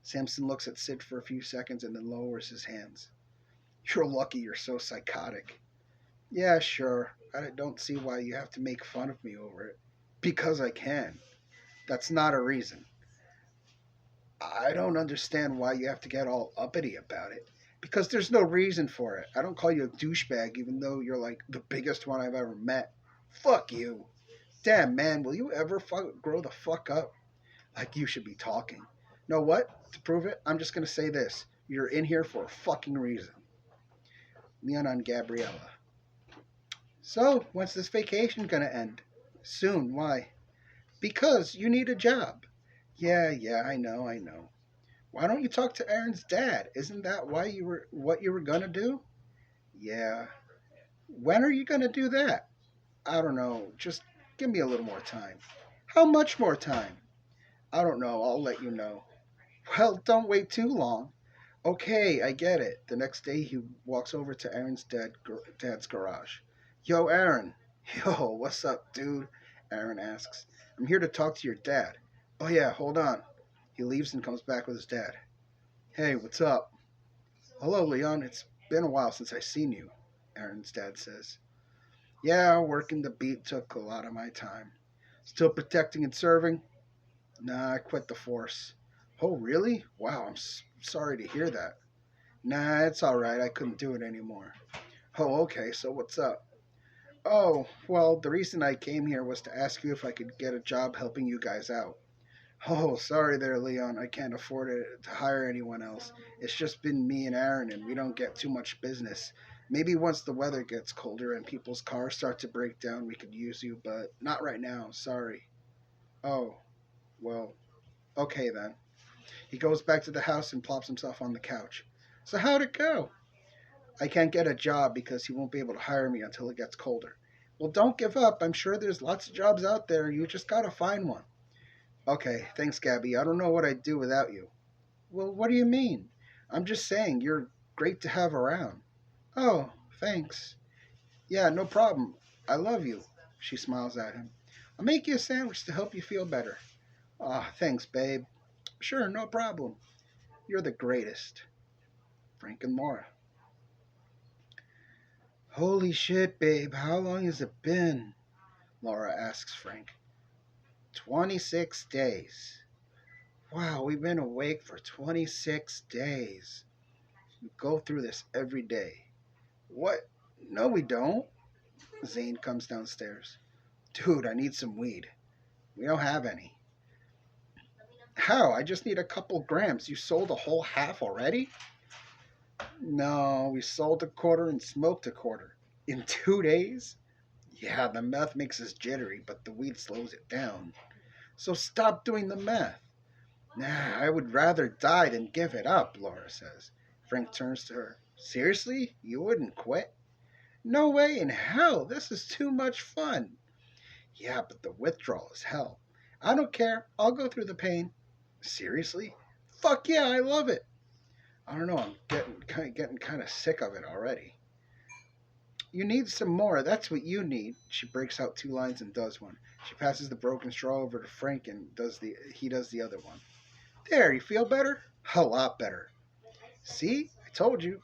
[SPEAKER 1] Samson looks at Sid for a few seconds and then lowers his hands. You're lucky you're so psychotic. Yeah, sure. I don't see why you have to make fun of me over it. Because I can. That's not a reason. I don't understand why you have to get all uppity about it. Because there's no reason for it. I don't call you a douchebag even though you're like the biggest one I've ever met. Fuck you. Damn, man, will you ever grow the fuck up? Like you should be talking. Know what? To prove it, I'm just going to say this. You're in here for a fucking reason. Leon and Gabriella. So, when's this vacation going to end? Soon. Why? Because you need a job. Yeah, I know. Why don't you talk to Aaron's dad? Isn't that what you were going to do? Yeah. When are you going to do that? I don't know. Just give me a little more time. How much more time? I don't know. I'll let you know. Well, don't wait too long. Okay, I get it. The next day, he walks over to Aaron's dad's garage. Yo, Aaron. Yo, what's up, dude? Aaron asks. I'm here to talk to your dad. Oh, yeah, hold on. He leaves and comes back with his dad. Hey, what's up? Hello, Leon. It's been a while since I've seen you, Aaron's dad says. Yeah, working the beat took a lot of my time. Still protecting and serving? Nah, I quit the force. Oh, really? Wow, I'm sorry to hear that. Nah, it's all right. I couldn't do it anymore. Oh, okay, so what's up? Oh, well, the reason I came here was to ask you if I could get a job helping you guys out. Oh, sorry there, Leon. I can't afford to hire anyone else. It's just been me and Aaron, and we don't get too much business. Maybe once the weather gets colder and people's cars start to break down, we could use you, but not right now. Sorry. Oh, well, okay then. He goes back to the house and plops himself on the couch. So how'd it go? I can't get a job because he won't be able to hire me until it gets colder. Well, don't give up. I'm sure there's lots of jobs out there. You just gotta find one. Okay, thanks, Gabby. I don't know what I'd do without you. Well, what do you mean? I'm just saying you're great to have around. Oh, thanks. Yeah, no problem. I love you. She smiles at him. I'll make you a sandwich to help you feel better. Ah, thanks, babe. Sure, no problem. You're the greatest. Frank and Laura. Holy shit, babe. How long has it been? Laura asks Frank. 26 days. Wow, we've been awake for 26 days. We go through this every day. What? No, we don't. Zane comes downstairs. Dude, I need some weed. We don't have any. How? I just need a couple grams. You sold a whole half already? No, we sold a quarter and smoked a quarter. In 2 days? Yeah, the meth makes us jittery, but the weed slows it down. So stop doing the math. Nah, I would rather die than give it up, Laura says. Frank turns to her. Seriously? You wouldn't quit? No way in hell. This is too much fun. Yeah, but the withdrawal is hell. I don't care. I'll go through the pain. Seriously? Fuck yeah, I love it. I don't know. I'm getting kind of sick of it already. You need some more. That's what you need. She breaks out 2 lines and does one. She passes the broken straw over to Frank and he does the other one. There, you feel better? A lot better. See? I told you.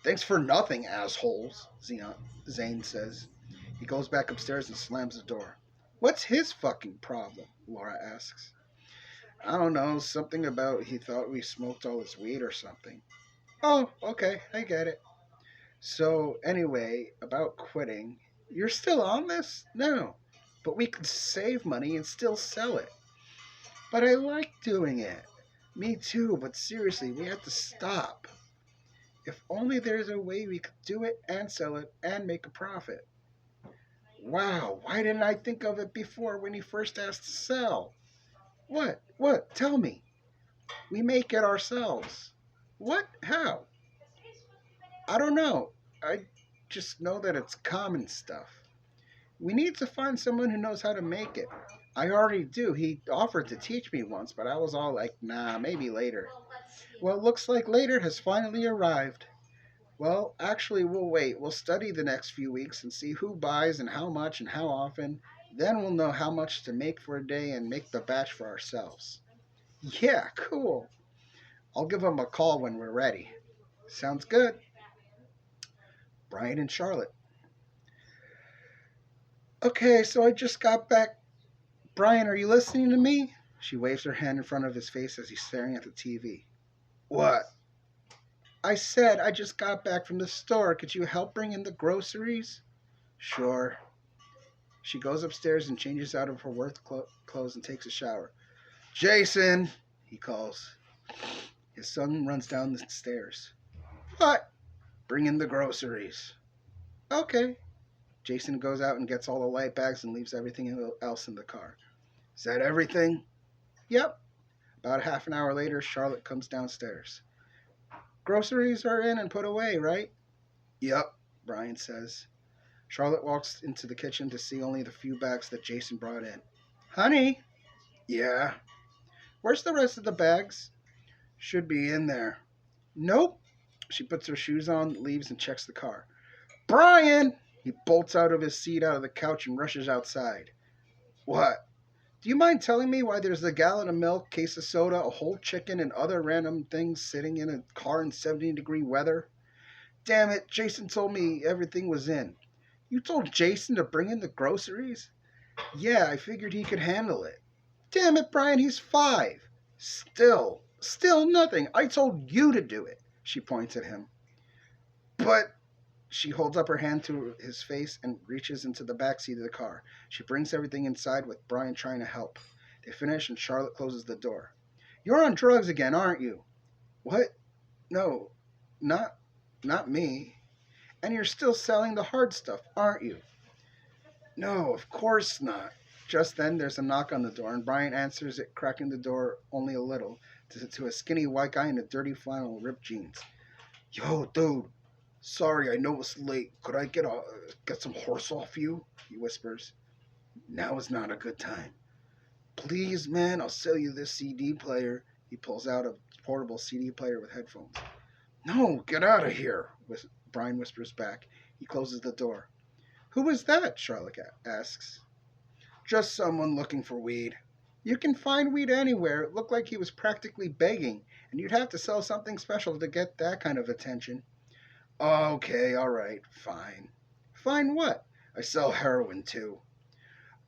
[SPEAKER 1] Thanks for nothing, assholes, Zane says. He goes back upstairs and slams the door. What's his fucking problem? Laura asks. I don't know, something about he thought we smoked all his weed or something. Oh, okay, I get it. So, anyway, about quitting. You're still on this? No. But we could save money and still sell it. But I like doing it. Me too, but seriously, we have to stop. If only there's a way we could do it and sell it and make a profit. Wow, why didn't I think of it before when he first asked to sell? What? What? Tell me. We make it ourselves. What? How? I don't know. I just know that it's common stuff. We need to find someone who knows how to make it. I already do. He offered to teach me once, but I was all like, nah, maybe later. Well, it looks like later has finally arrived. Well, actually, we'll wait. We'll study the next few weeks and see who buys and how often. Then we'll know how much to make for a day and make the batch for ourselves. Yeah, cool. I'll give him a call when we're ready. Sounds good. Brian and Charlotte. Okay, so I just got back. Brian, are you listening to me? She waves her hand in front of his face as he's staring at the TV. What? I said I just got back from the store. Could you help bring in the groceries? Sure. She goes upstairs and changes out of her work clothes and takes a shower. Jason, he calls. His son runs down the stairs. What? Bring in the groceries. Okay. Jason goes out and gets all the light bags and leaves everything else in the car. Is that everything? Yep. About half an hour later, Charlotte comes downstairs. Groceries are in and put away, right? Yep, Brian says. Charlotte walks into the kitchen to see only the few bags that Jason brought in. Honey? Yeah? Where's the rest of the bags? Should be in there. Nope. She puts her shoes on, leaves, and checks the car. Brian! He bolts out of his seat out of the couch and rushes outside. What? Do you mind telling me why there's a gallon of milk, case of soda, a whole chicken, and other random things sitting in a car in 70-degree weather? Damn it, Jason told me everything was in. You told Jason to bring in the groceries? Yeah, I figured he could handle it. Damn it, Brian, he's 5. Still nothing. I told you to do it, she points at him. But... She holds up her hand to his face and reaches into the back seat of the car. She brings everything inside with Brian trying to help. They finish and Charlotte closes the door. You're on drugs again, aren't you? What? No, not me. And you're still selling the hard stuff, aren't you? No, of course not. Just then there's a knock on the door and Brian answers it, cracking the door only a little to a skinny white guy in a dirty flannel ripped jeans. Yo, dude. Sorry, I know it's late. Could I get some horse off you? He whispers. Now is not a good time. Please, man, I'll sell you this CD player. He pulls out a portable CD player with headphones. No, get out of here, Brian whispers back. He closes the door. Who was that? Charlotte asks. Just someone looking for weed. You can find weed anywhere. It looked like he was practically begging, and you'd have to sell something special to get that kind of attention. Okay, all right, fine. Fine what? I sell heroin too.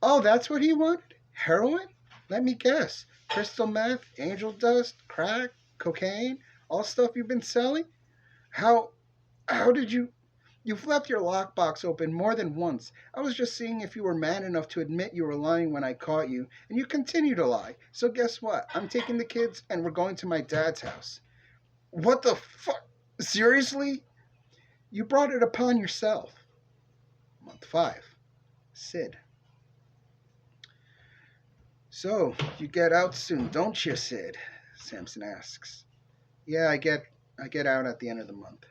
[SPEAKER 1] Oh, that's what he wanted? Heroin? Let me guess. Crystal meth, angel dust, crack, cocaine, all stuff you've been selling? How how did you You've left your lockbox open more than once. I was just seeing if you were man enough to admit you were lying when I caught you, and you continue to lie. So guess what? I'm taking the kids and we're going to my dad's house. What the fuck? Seriously? You brought it upon yourself. Month 5. Sid. So, you get out soon, don't you, Sid? Samson asks. Yeah, I get out at the end of the month.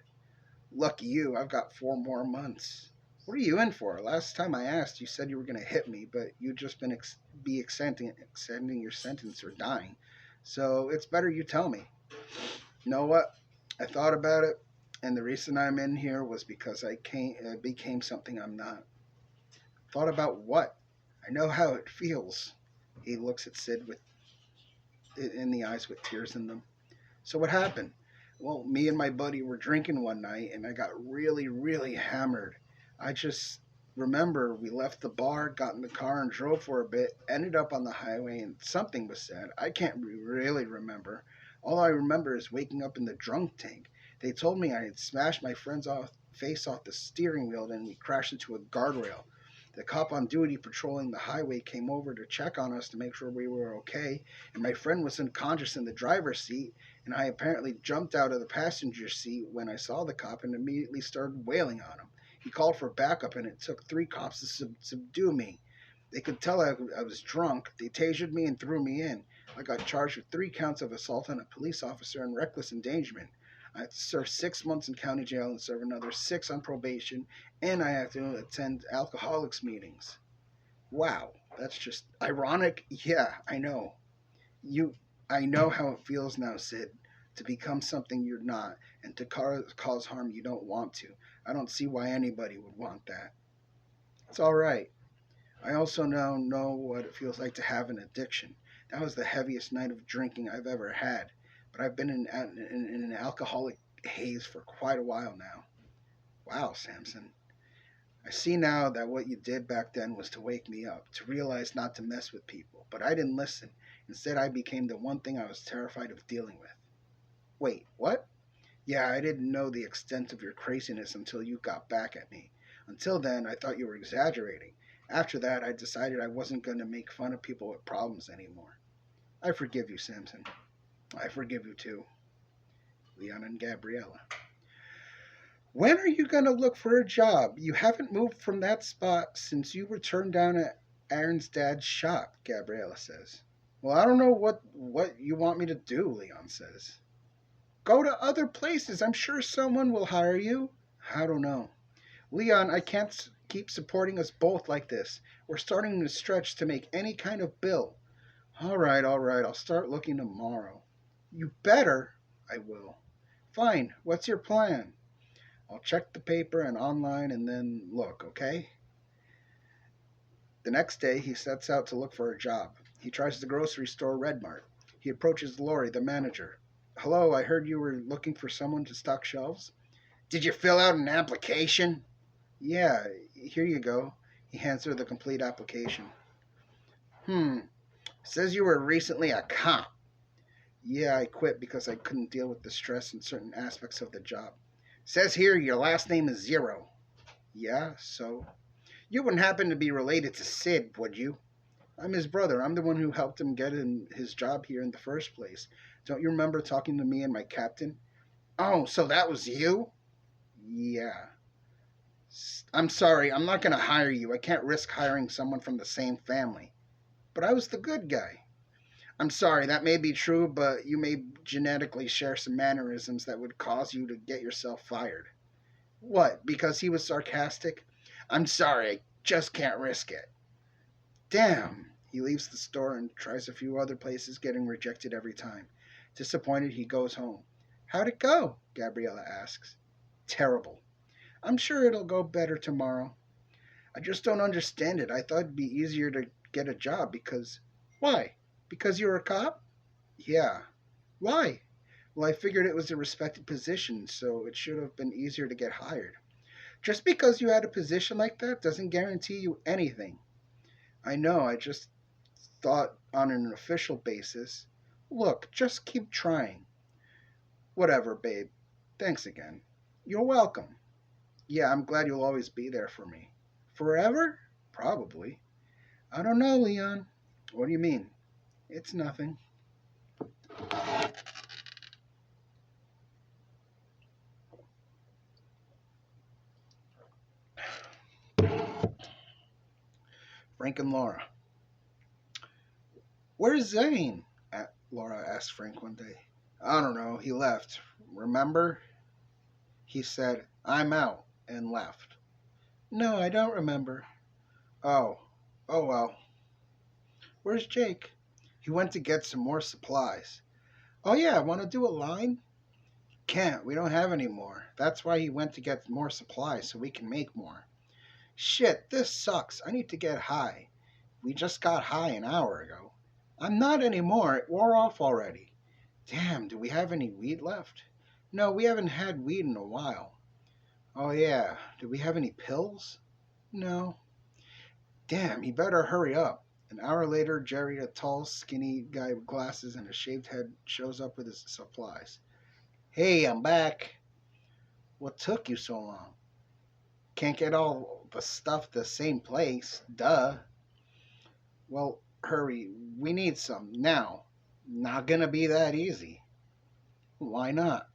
[SPEAKER 1] Lucky you, I've got 4 more months. What are you in for? Last time I asked, you said you were going to hit me, but you'd just be extending your sentence or dying. So it's better you tell me. You know what? I thought about it, and the reason I'm in here was because I became something I'm not. Thought about what? I know how it feels. He looks at Sid with in the eyes with tears in them. So what happened? Well, me and my buddy were drinking one night, and I got really, really hammered. I just remember we left the bar, got in the car, and drove for a bit, ended up on the highway, and something was said. I can't really remember. All I remember is waking up in the drunk tank. They told me I had smashed my friend's face off the steering wheel, and we crashed into a guardrail. The cop on duty patrolling the highway came over to check on us to make sure we were okay, and my friend was unconscious in the driver's seat, and I apparently jumped out of the passenger seat when I saw the cop and immediately started wailing on him. He called for backup, and it took 3 cops to subdue me. They could tell I was drunk. They tasered me and threw me in. I got charged with 3 counts of assault on a police officer and reckless endangerment. I have to serve 6 months in county jail and serve another 6 on probation, and I have to attend alcoholics meetings. Wow, that's just ironic. Yeah, I know. You, I know how it feels now, Sid, to become something you're not and to cause harm you don't want to. I don't see why anybody would want that. It's all right. I also now know what it feels like to have an addiction. That was the heaviest night of drinking I've ever had, but I've been in an alcoholic haze for quite a while now. Wow, Samson. I see now that what you did back then was to wake me up, to realize not to mess with people, but I didn't listen. Instead, I became the one thing I was terrified of dealing with. Wait, what? Yeah, I didn't know the extent of your craziness until you got back at me. Until then, I thought you were exaggerating. After that, I decided I wasn't going to make fun of people with problems anymore. I forgive you, Samson. I forgive you too, Leon and Gabriella. When are you going to look for a job? You haven't moved from that spot since you were turned down at Aaron's dad's shop, Gabriella says. Well, I don't know what you want me to do, Leon says. Go to other places. I'm sure someone will hire you. I don't know. Leon, I can't keep supporting us both like this. We're starting to stretch to make any kind of bill. All right, all right. I'll start looking tomorrow. You better. I will. Fine. What's your plan? I'll check the paper and online and then look, okay? The next day, he sets out to look for a job. He tries the grocery store Red Mart. He approaches Lori, the manager. Hello, I heard you were looking for someone to stock shelves. Did you fill out an application? Yeah, here you go. He hands her the complete application. Says you were recently a cop. Yeah, I quit because I couldn't deal with the stress in certain aspects of the job. Says here your last name is Zero. Yeah, so? You wouldn't happen to be related to Sid, would you? I'm his brother. I'm the one who helped him get his job here in the first place. Don't you remember talking to me and my captain? Oh, so that was you? Yeah. I'm sorry, I'm not going to hire you. I can't risk hiring someone from the same family. But I was the good guy. I'm sorry, that may be true, but you may genetically share some mannerisms that would cause you to get yourself fired. What, because he was sarcastic? I'm sorry, I just can't risk it. Damn. He leaves the store and tries a few other places, getting rejected every time. Disappointed, he goes home. How'd it go? Gabriella asks. Terrible. I'm sure it'll go better tomorrow. I just don't understand it. I thought it'd be easier to get a job because. Why? Because you're a cop? Yeah. Why? Well, I figured it was a respected position, so it should have been easier to get hired. Just because you had a position like that doesn't guarantee you anything. I know, I just thought on an official basis. Look, just keep trying. Whatever, babe. Thanks again. You're welcome. Yeah, I'm glad you'll always be there for me. Forever? Probably. I don't know, Leon. What do you mean? It's nothing. Frank and Laura. Where's Zane? Laura asked Frank one day. I don't know. He left. Remember? He said, I'm out, and left. No, I don't remember. Oh. Oh well. Where's Jake? He went to get some more supplies. Oh yeah, want to do a line? Can't. We don't have any more. That's why he went to get more supplies so we can make more. Shit, this sucks. I need to get high. We just got high an hour ago. I'm not anymore. It wore off already. Damn, do we have any weed left? No, we haven't had weed in a while. Oh yeah, do we have any pills? No. Damn, he better hurry up. An hour later, Jerry, a tall, skinny guy with glasses and a shaved head, shows up with his supplies. Hey, I'm back. What took you so long? Can't get all the stuff the same place. Duh. Well, hurry. We need some now. Not gonna be that easy. Why not?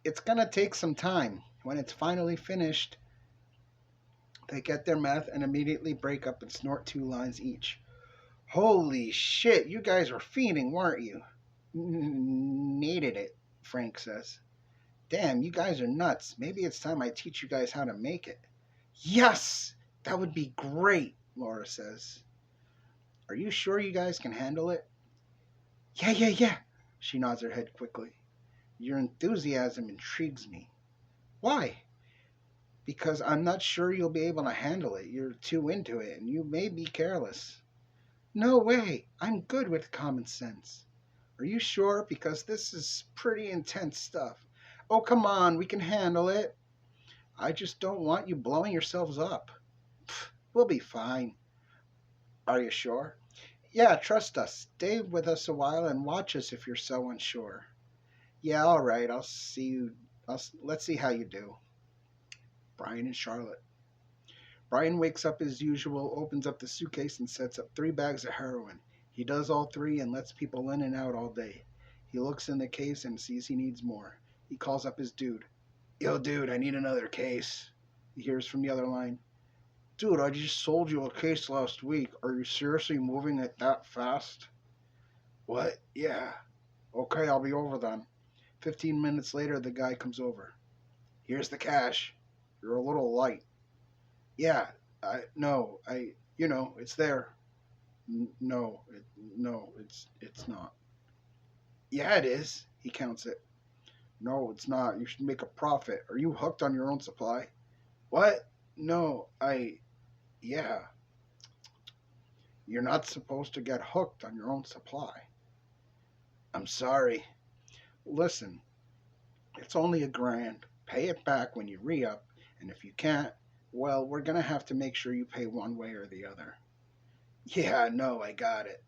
[SPEAKER 1] It's gonna take some time. When it's finally finished, they get their meth and immediately break up and snort 2 lines each. Holy shit, you guys were fiending, weren't you? Needed it, Frank says. Damn, you guys are nuts. Maybe it's time I teach you guys how to make it. Yes! That would be great, Laura says. Are you sure you guys can handle it? Yeah. She nods her head quickly. Your enthusiasm intrigues me. Why? Because I'm not sure you'll be able to handle it. You're too into it, and you may be careless. No way. I'm good with common sense. Are you sure? Because this is pretty intense stuff. Oh, come on. We can handle it. I just don't want you blowing yourselves up. Pfft, we'll be fine. Are you sure? Yeah, trust us. Stay with us a while and watch us if you're so unsure. Yeah, all right. I'll see you. Let's see how you do. Brian and Charlotte. Brian wakes up as usual, opens up the suitcase, and sets up 3 bags of heroin. He does all 3 and lets people in and out all day. He looks in the case and sees he needs more. He calls up his dude. Yo, dude, I need another case. He hears from the other line. Dude, I just sold you a case last week. Are you seriously moving it that fast? What? Yeah. Okay, I'll be over then. 15 minutes later, the guy comes over. Here's the cash. You're a little light. Yeah, it's there. No, it's not. Yeah, it is. He counts it. No, it's not. You should make a profit. Are you hooked on your own supply? What? No, yeah. You're not supposed to get hooked on your own supply. I'm sorry. Listen, it's only $1,000. Pay it back when you re-up, and if you can't, well, we're gonna have to make sure you pay one way or the other. Yeah, no, I got it.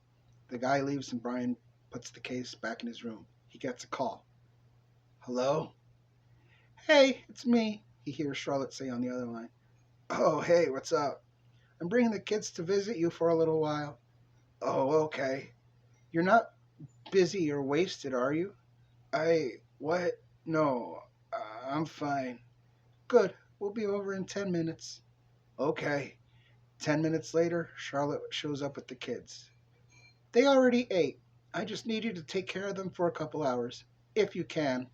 [SPEAKER 1] The guy leaves and Brian puts the case back in his room. He gets a call. Hello? Hey, it's me, he hears Charlotte say on the other line. Oh, hey, what's up? I'm bringing the kids to visit you for a little while. Oh, okay. You're not busy or wasted, are you? What? No, I'm fine. Good. We'll be over in 10 minutes. Okay. 10 minutes later, Charlotte shows up with the kids. They already ate. I just need you to take care of them for a couple hours, if you can.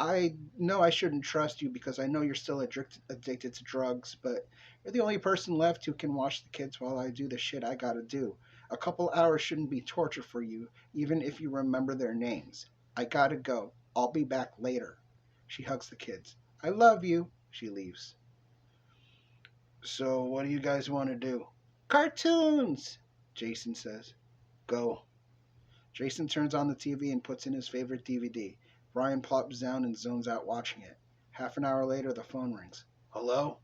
[SPEAKER 1] I know I shouldn't trust you because I know you're still addicted to drugs, but you're the only person left who can watch the kids while I do the shit I gotta do. A couple hours shouldn't be torture for you, even if you remember their names. I gotta go. I'll be back later. She hugs the kids. I love you. She leaves. So, what do you guys want to do? Cartoons, Jason says. Go. Jason turns on the TV and puts in his favorite DVD. Brian plops down and zones out watching it. Half an hour later, the phone rings. Hello?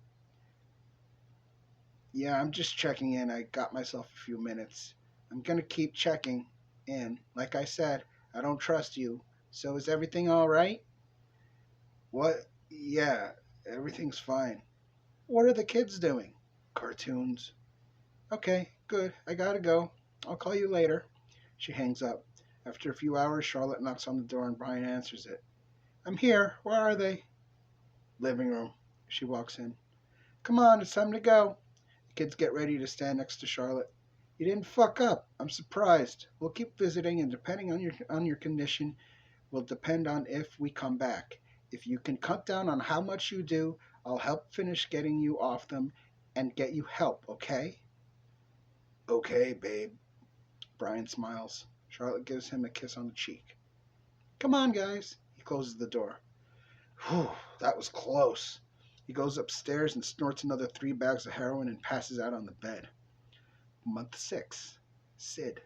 [SPEAKER 1] Yeah, I'm just checking in. I got myself a few minutes. I'm gonna keep checking in. Like I said, I don't trust you. So is everything all right? What? Yeah, everything's fine. What are the kids doing? Cartoons. Okay, good. I gotta go. I'll call you later. She hangs up. After a few hours, Charlotte knocks on the door and Brian answers it. I'm here. Where are they? Living room. She walks in. Come on, it's time to go. The kids get ready to stand next to Charlotte. You didn't fuck up. I'm surprised. We'll keep visiting, and depending on your condition, will depend on if we come back. If you can cut down on how much you do, I'll help finish getting you off them and get you help, okay? Okay, babe. Brian smiles. Charlotte gives him a kiss on the cheek. Come on, guys. He closes the door. Whew, that was close. He goes upstairs and snorts another 3 bags of heroin and passes out on the bed. Month 6. Sid.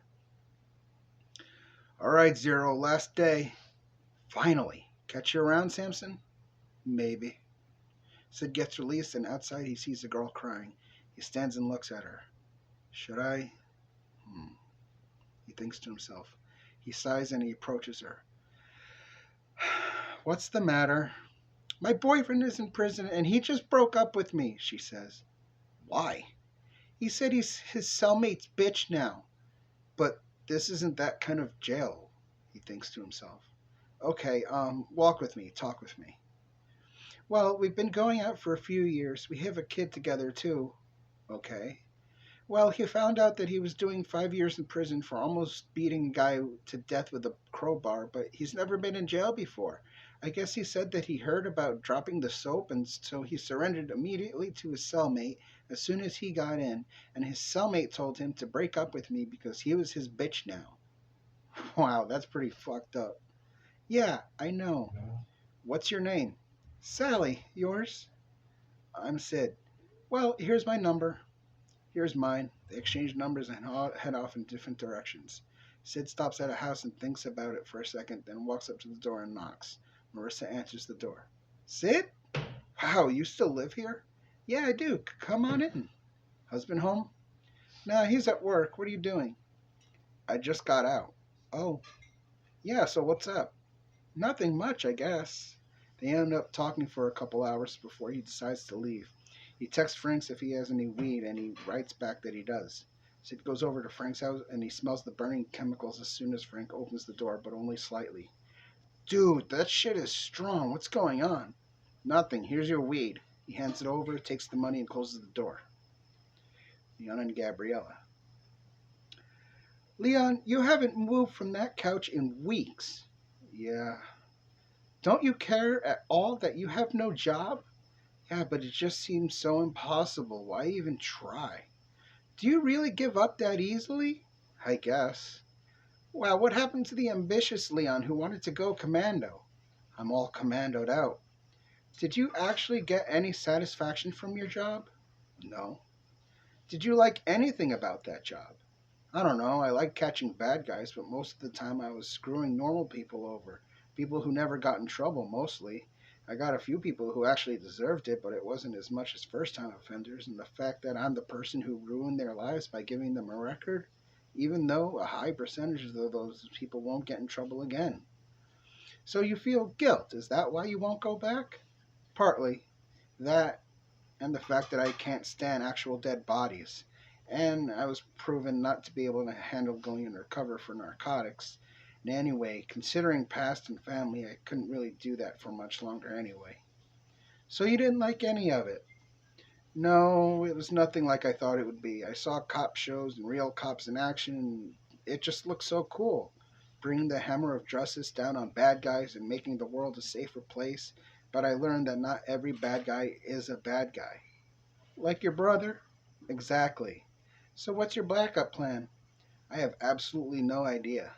[SPEAKER 1] All right, Zero, last day. Finally. Catch you around, Samson? Maybe. Sid gets released, and outside he sees a girl crying. He stands and looks at her. Should I? He thinks to himself. He sighs and he approaches her. What's the matter? My boyfriend is in prison and he just broke up with me, she says. Why? He said he's his cellmate's bitch now. But this isn't that kind of jail, he thinks to himself. Okay, walk with me, talk with me. Well, we've been going out for a few years. We have a kid together, too. Okay. Well, he found out that he was doing 5 years in prison for almost beating a guy to death with a crowbar, but he's never been in jail before. I guess he said that he heard about dropping the soap, and so he surrendered immediately to his cellmate as soon as he got in, and his cellmate told him to break up with me because he was his bitch now. Wow, that's pretty fucked up. Yeah, I know. What's your name? Sally. Yours? I'm Sid. Well, here's my number. Here's mine. They exchange numbers and head off in different directions. Sid stops at a house and thinks about it for a second, then walks up to the door and knocks. Marissa answers the door. Sid? Wow, you still live here? Yeah, I do. Come on in. Husband home? Nah, he's at work. What are you doing? I just got out. Oh. Yeah, so what's up? Nothing much, I guess. They end up talking for a couple hours before he decides to leave. He texts Frank if he has any weed, and he writes back that he does. Sid goes over to Frank's house, and he smells the burning chemicals as soon as Frank opens the door, but only slightly. Dude, that shit is strong. What's going on? Nothing. Here's your weed. He hands it over, takes the money, and closes the door. Leon and Gabriella. Leon, you haven't moved from that couch in weeks. Yeah. Don't you care at all that you have no job? Yeah, but it just seems so impossible. Why even try? Do you really give up that easily? I guess. Wow, what happened to the ambitious Leon who wanted to go commando? I'm all commandoed out. Did you actually get any satisfaction from your job? No. Did you like anything about that job? I don't know. I like catching bad guys, but most of the time I was screwing normal people over. People who never got in trouble, mostly. I got a few people who actually deserved it, but it wasn't as much as first-time offenders, and the fact that I'm the person who ruined their lives by giving them a record, even though a high percentage of those people won't get in trouble again. So you feel guilt. Is that why you won't go back? Partly. That and the fact that I can't stand actual dead bodies. And I was proven not to be able to handle going undercover for narcotics. And anyway, considering past and family, I couldn't really do that for much longer anyway. So you didn't like any of it? No, it was nothing like I thought it would be. I saw cop shows and real cops in action, and it just looked so cool. bringing the hammer of justice down on bad guys and making the world a safer place, but I learned that not every bad guy is a bad guy. Like your brother? Exactly. So what's your backup plan? I have absolutely no idea.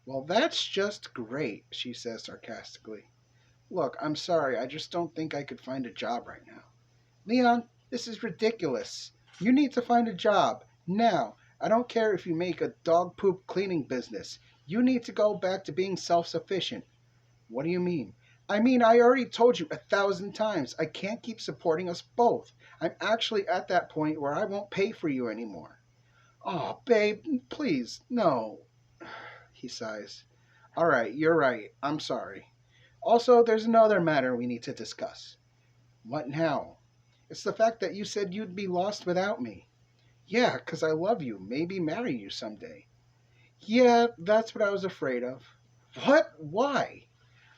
[SPEAKER 1] Well, that's just great, she says sarcastically. Look, I'm sorry, I just don't think I could find a job right now. Leon, this is ridiculous. You need to find a job. Now. I don't care if you make a dog poop cleaning business. You need to go back to being self sufficient. What do you mean? I mean, I already told you 1,000 times. I can't keep supporting us both. I'm actually at that point where I won't pay for you anymore. Oh, babe, please, no. He sighs. All right, you're right. I'm sorry. Also, there's another matter we need to discuss. What now? It's the fact that you said you'd be lost without me. Yeah, 'cause I love you. Maybe marry you someday. Yeah, that's what I was afraid of. What? Why?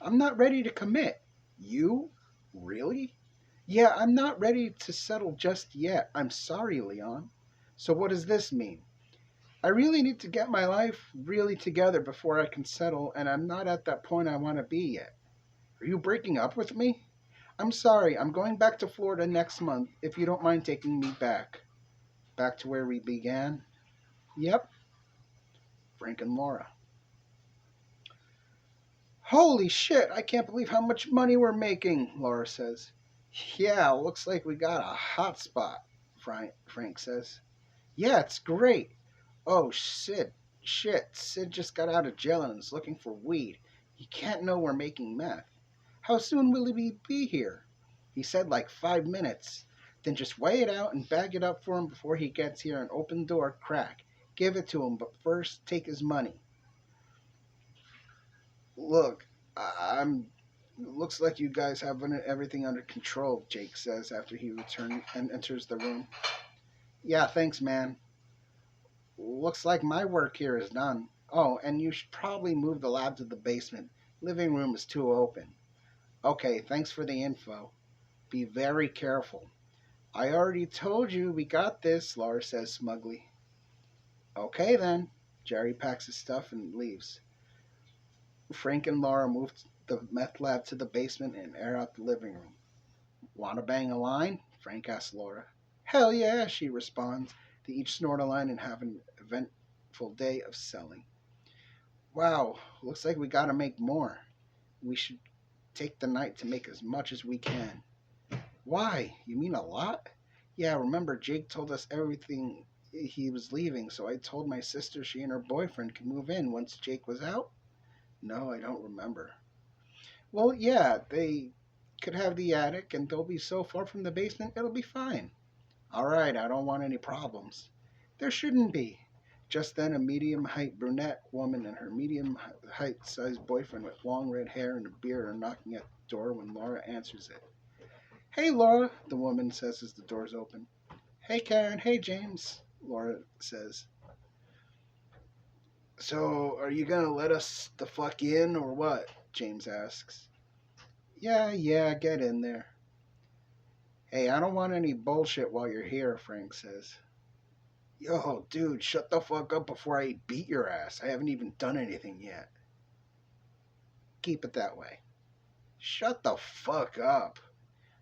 [SPEAKER 1] I'm not ready to commit. You? Really? Yeah, I'm not ready to settle just yet. I'm sorry, Leon. So what does this mean? I really need to get my life really together before I can settle, and I'm not at that point I want to be yet. Are you breaking up with me? I'm sorry, I'm going back to Florida next month, if you don't mind taking me back. Back to where we began? Yep, Frank and Laura. Holy shit, I can't believe how much money we're making, Laura says. Yeah, looks like we got a hot spot, Frank says. Yeah, it's great. Oh, Sid just got out of jail and is looking for weed. He can't know we're making meth. How soon will he be here? He said like 5 minutes. Then just weigh it out and bag it up for him before he gets here and open the door crack. Give it to him, but first take his money. Look, I'm. Looks like you guys have everything under control, Jake says after he returns and enters the room. Yeah, thanks, man. Looks like my work here is done. Oh, and you should probably move the lab to the basement. Living room is too open. Okay, thanks for the info. Be very careful. I already told you we got this, Laura says smugly. Okay then. Jerry packs his stuff and leaves. Frank and Laura move the meth lab to the basement and air out the living room. Want to bang a line? Frank asks Laura. Hell yeah, she responds. They each snort a line and have an eventful day of selling. Wow, looks like we gotta make more. We should take the night to make as much as we can. Why? You mean a lot? Yeah, remember Jake told us everything he was leaving, so I told my sister she and her boyfriend could move in once Jake was out? No, I don't remember. Well, yeah, they could have the attic and they'll be so far from the basement it'll be fine. All right, I don't want any problems. There shouldn't be. Just then, a medium height brunette woman and her medium height sized boyfriend with long red hair and a beard are knocking at the door when Laura answers it. Hey, Laura, the woman says as the doors open. Hey, Karen. Hey, James, Laura says. So, are you gonna let us the fuck in or what? James asks. Yeah, get in there. Hey, I don't want any bullshit while you're here, Frank says. Yo, dude, shut the fuck up before I beat your ass. I haven't even done anything yet. Keep it that way. Shut the fuck up.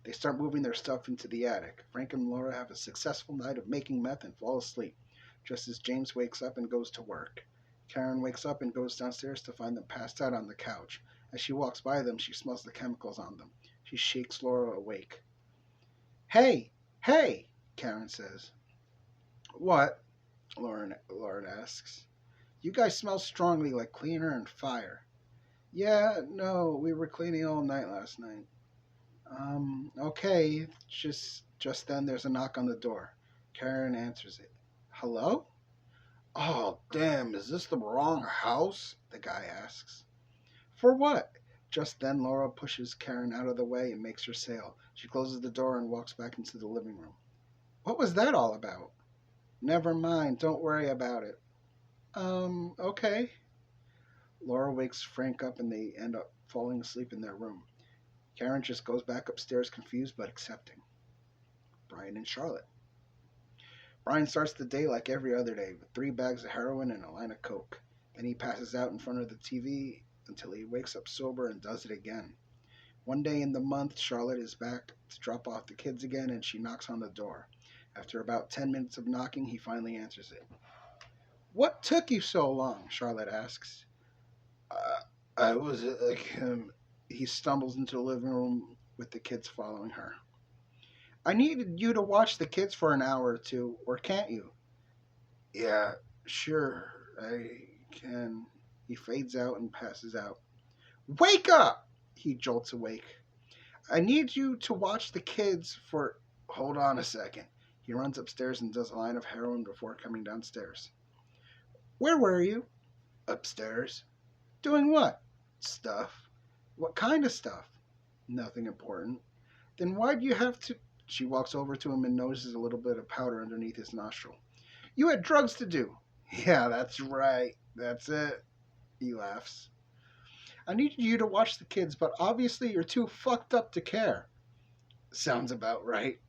[SPEAKER 1] They start moving their stuff into the attic. Frank and Laura have a successful night of making meth and fall asleep, just as James wakes up and goes to work. Karen wakes up and goes downstairs to find them passed out on the couch. As she walks by them, she smells the chemicals on them. She shakes Laura awake. Hey, Karen says. What? Lauren asks. You guys smell strongly like cleaner and fire. Yeah, no, we were cleaning all night last night. Okay. Just then there's a knock on the door. Karen answers it. Hello? Oh, damn, is this the wrong house? The guy asks. For what? Just then Laura pushes Karen out of the way and makes her sale. She closes the door and walks back into the living room. What was that all about? Never mind, don't worry about it. Okay. Laura wakes Frank up and they end up falling asleep in their room. Karen just goes back upstairs confused but accepting. Brian and Charlotte. Brian starts the day like every other day with 3 bags of heroin and a line of coke. Then he passes out in front of the TV until he wakes up sober and does it again. One day in the month, Charlotte is back to drop off the kids again and she knocks on the door. After about 10 minutes of knocking, he finally answers it. "What took you so long?" Charlotte asks. Uh, I was like him. He stumbles into the living room with the kids following her. "I needed you to watch the kids for an hour or two, or can't you?" "Yeah, sure, I can." He fades out and passes out. "Wake up!" He jolts awake. "I need you to watch the kids for." "Hold on a second." He runs upstairs and does a line of heroin before coming downstairs. "Where were you?" "Upstairs." "Doing what?" "Stuff." "What kind of stuff?" "Nothing important." "Then why'd you have to?" She walks over to him and notices a little bit of powder underneath his nostril. "You had drugs to do." "Yeah, that's right. That's it." He laughs. "I needed you to watch the kids, but obviously you're too fucked up to care." "Sounds about right."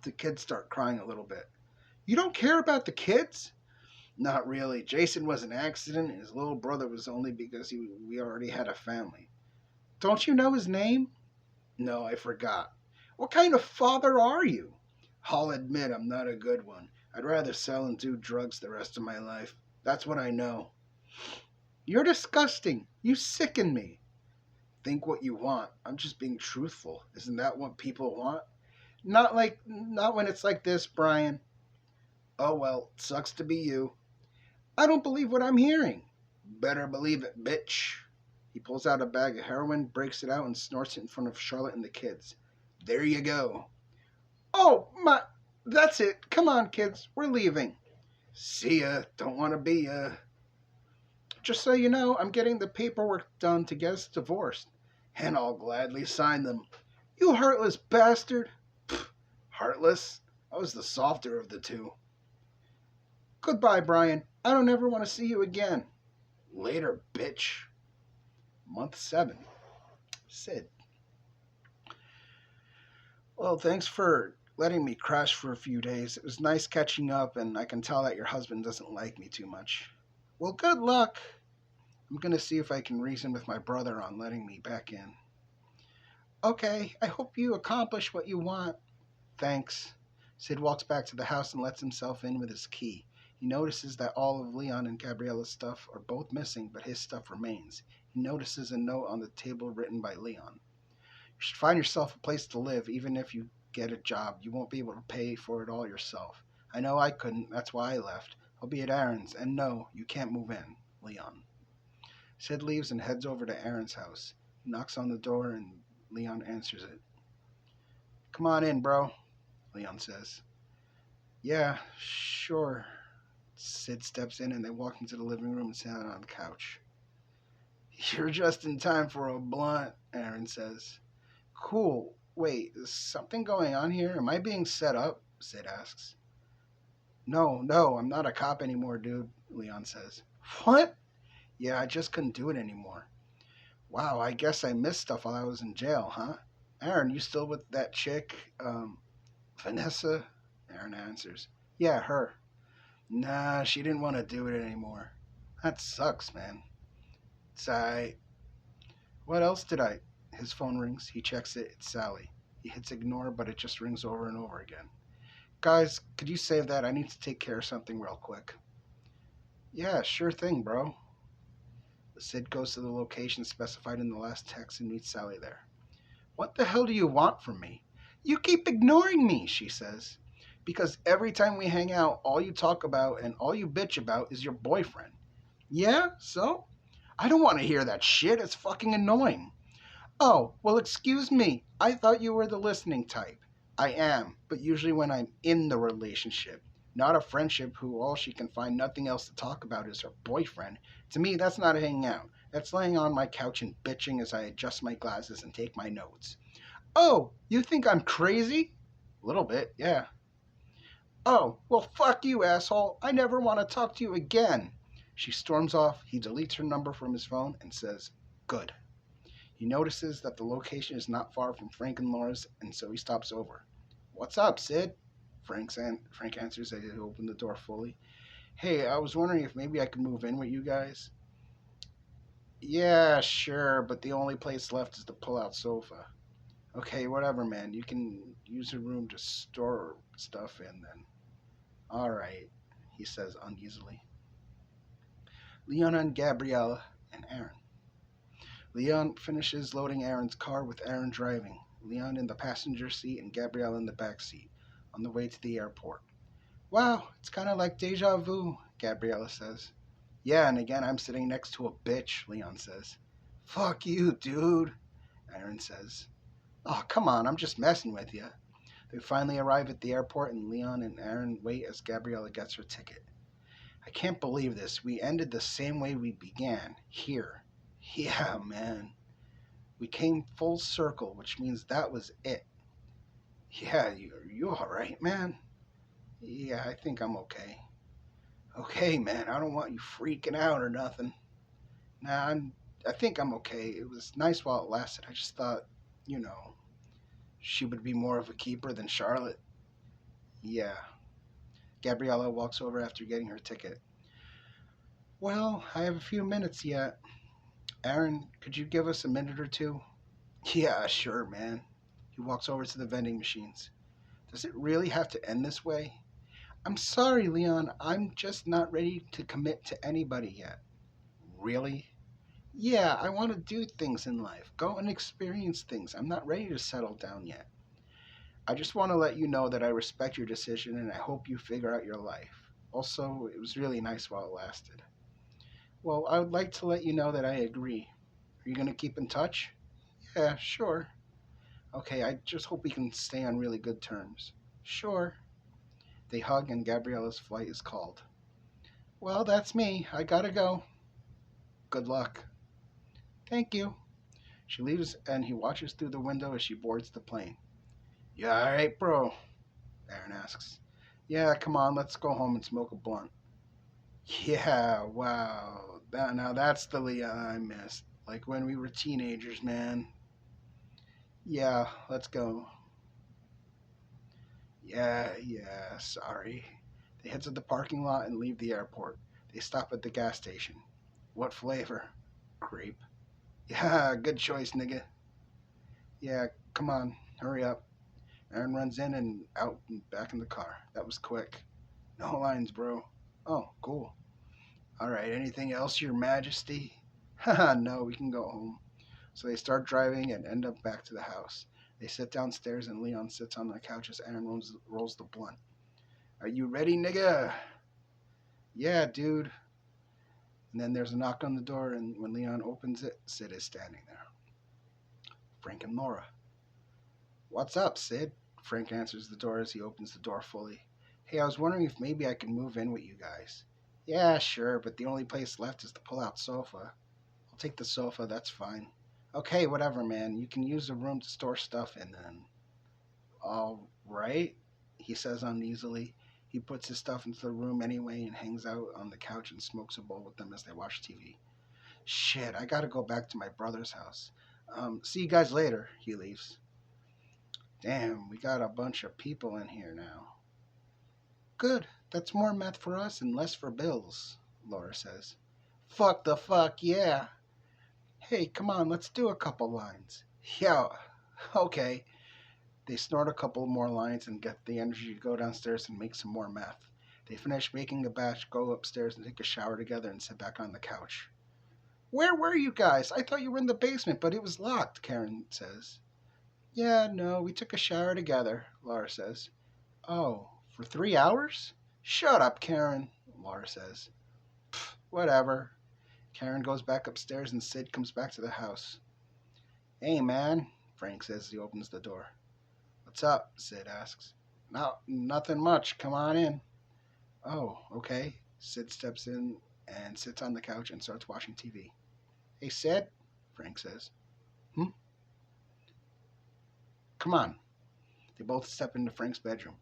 [SPEAKER 1] The kids start crying a little bit. "You don't care about the kids?" "Not really. Jason was an accident, and his little brother was only because we already had a family." "Don't you know his name?" "No, I forgot." "What kind of father are you?" "I'll admit I'm not a good one. I'd rather sell and do drugs the rest of my life. That's what I know." "You're disgusting. You sicken me." "Think what you want. I'm just being truthful. Isn't that what people want?" Not when it's like this, Brian." "Oh well, sucks to be you." "I don't believe what I'm hearing." "Better believe it, bitch." He pulls out a bag of heroin, breaks it out, and snorts it in front of Charlotte and the kids. "There you go." "Oh, my. That's it. Come on, kids. We're leaving." "See ya. Don't want to be ya." "Just so you know, I'm getting the paperwork done to get us divorced." "And I'll gladly sign them." "You heartless bastard." "Pfft, heartless? I was the softer of the two." "Goodbye, Brian. I don't ever want to see you again." "Later, bitch." Month 7. Sid. "Well, thanks for letting me crash for a few days. It was nice catching up, and I can tell that your husband doesn't like me too much." "Well, good luck." "I'm going to see if I can reason with my brother on letting me back in." "Okay, I hope you accomplish what you want." "Thanks." Sid walks back to the house and lets himself in with his key. He notices that all of Leon and Gabriella's stuff are both missing, but his stuff remains. He notices a note on the table written by Leon. "You should find yourself a place to live. Even if you get a job, you won't be able to pay for it all yourself. I know I couldn't. That's why I left. I'll be at Aaron's. And no, you can't move in. Leon." Sid leaves and heads over to Aaron's house. He knocks on the door and Leon answers it. "Come on in, bro," Leon says. "Yeah, sure." Sid steps in and they walk into the living room and sit down on the couch. "You're just in time for a blunt," Aaron says. "Cool. Wait, is something going on here? Am I being set up?" Sid asks. No, I'm not a cop anymore, dude," Leon says. "What?" "Yeah, I just couldn't do it anymore." "Wow, I guess I missed stuff while I was in jail, huh?" "Aaron, you still with that chick, Vanessa?" Aaron answers. "Yeah, her." "Nah, she didn't want to do it anymore." "That sucks, man." "It's What else did I?" His phone rings. He checks it. It's Sally. He hits ignore, but it just rings over and over again. "Guys, could you save that? I need to take care of something real quick." "Yeah, sure thing, bro." Sid goes to the location specified in the last text and meets Sally there. "What the hell do you want from me?" "You keep ignoring me," she says. "Because every time we hang out, all you talk about and all you bitch about is your boyfriend." "Yeah, so?" "I don't want to hear that shit. It's fucking annoying." "Oh, well, excuse me. I thought you were the listening type." "I am, but usually when I'm in the relationship. Not a friendship who all she can find nothing else to talk about is her boyfriend. To me, that's not hanging out. That's laying on my couch and bitching as I adjust my glasses and take my notes." "Oh, you think I'm crazy?" "A little bit, yeah." "Oh, well, fuck you, asshole. I never want to talk to you again." She storms off. He deletes her number from his phone and says, "Good." He notices that the location is not far from Frank and Laura's, and so he stops over. "What's up, Sid?" Frank answers as he opens the door fully. Hey, I was wondering if maybe I could move in with you guys. Yeah, sure, but the only place left is the pull-out sofa. Okay, whatever, man. You can use a room to store stuff in then. All right, he says uneasily. Leon and Gabriella and Aaron. Leon finishes loading Aaron's car with Aaron driving. Leon in the passenger seat and Gabriella in the back seat on the way to the airport. Wow, it's kind of like deja vu, Gabriella says. Yeah, and again, I'm sitting next to a bitch, Leon says. Fuck you, dude, Aaron says. Oh, come on, I'm just messing with you. They finally arrive at the airport, and Leon and Aaron wait as Gabriella gets her ticket. I can't believe this. We ended the same way we began, here. Yeah, man. We came full circle, which means that was it. Yeah, you all right, man? Yeah, I think I'm okay. Okay, man, I don't want you freaking out or nothing. Nah, I think I'm okay. It was nice while it lasted. I just thought, you know, she would be more of a keeper than Charlotte. Yeah. Gabriella walks over after getting her ticket. Well, I have a few minutes yet. Aaron, could you give us a minute or two? Yeah, sure, man. He walks over to the vending machines. Does it really have to end this way? I'm sorry, Leon. I'm just not ready to commit to anybody yet. Really? Yeah, I want to do things in life. Go and experience things. I'm not ready to settle down yet. I just want to let you know that I respect your decision and I hope you figure out your life. Also, it was really nice while it lasted. Well, I would like to let you know that I agree. Are you going to keep in touch? Yeah, sure. Okay, I just hope we can stay on really good terms. Sure. They hug and Gabriella's flight is called. Well, that's me. I gotta go. Good luck. Thank you. She leaves and he watches through the window as she boards the plane. You alright, bro? Aaron asks. Yeah, come on, let's go home and smoke a blunt. Yeah, wow. Now that's the Leah I missed. Like when we were teenagers, man. Yeah, let's go. Yeah, sorry. They head to the parking lot and leave the airport. They stop at the gas station. What flavor? Grape. Yeah, good choice, nigga. Yeah, come on, hurry up. Aaron runs in and out and back in the car. That was quick. No lines, bro. Oh, cool. All right, anything else, Your Majesty? Haha, no, we can go home. So they start driving and end up back to the house. They sit downstairs and Leon sits on the couch as Aaron rolls the blunt. Are you ready, nigga? Yeah, dude. And then there's a knock on the door, and when Leon opens it, Sid is standing there. Frank and Laura. What's up, Sid? Frank answers the door as he opens the door fully. Hey, I was wondering if maybe I could move in with you guys. Yeah, sure, but the only place left is the pull-out sofa. I'll take the sofa, that's fine. Okay, whatever, man. You can use the room to store stuff in then. All right, he says uneasily. He puts his stuff into the room anyway and hangs out on the couch and smokes a bowl with them as they watch TV. Shit, I gotta go back to my brother's house. See you guys later. He leaves. Damn, we got a bunch of people in here now. Good, that's more meth for us and less for bills, Laura says. Fuck the fuck, yeah. Hey, come on, let's do a couple lines. Yeah, okay. They snort a couple more lines and get the energy to go downstairs and make some more meth. They finish making a batch, go upstairs and take a shower together and sit back on the couch. Where were you guys? I thought you were in the basement, but it was locked, Karen says. Yeah, no, we took a shower together, Laura says. Oh, for 3 hours? Shut up, Karen, Laura says. Pfft, whatever. Karen goes back upstairs and Sid comes back to the house. Hey, man, Frank says as he opens the door. What's up? Sid asks. No, nothing much. Come on in. Oh, okay. Sid steps in and sits on the couch and starts watching TV. Hey, Sid, Frank says. Hmm? Come on. They both step into Frank's bedroom.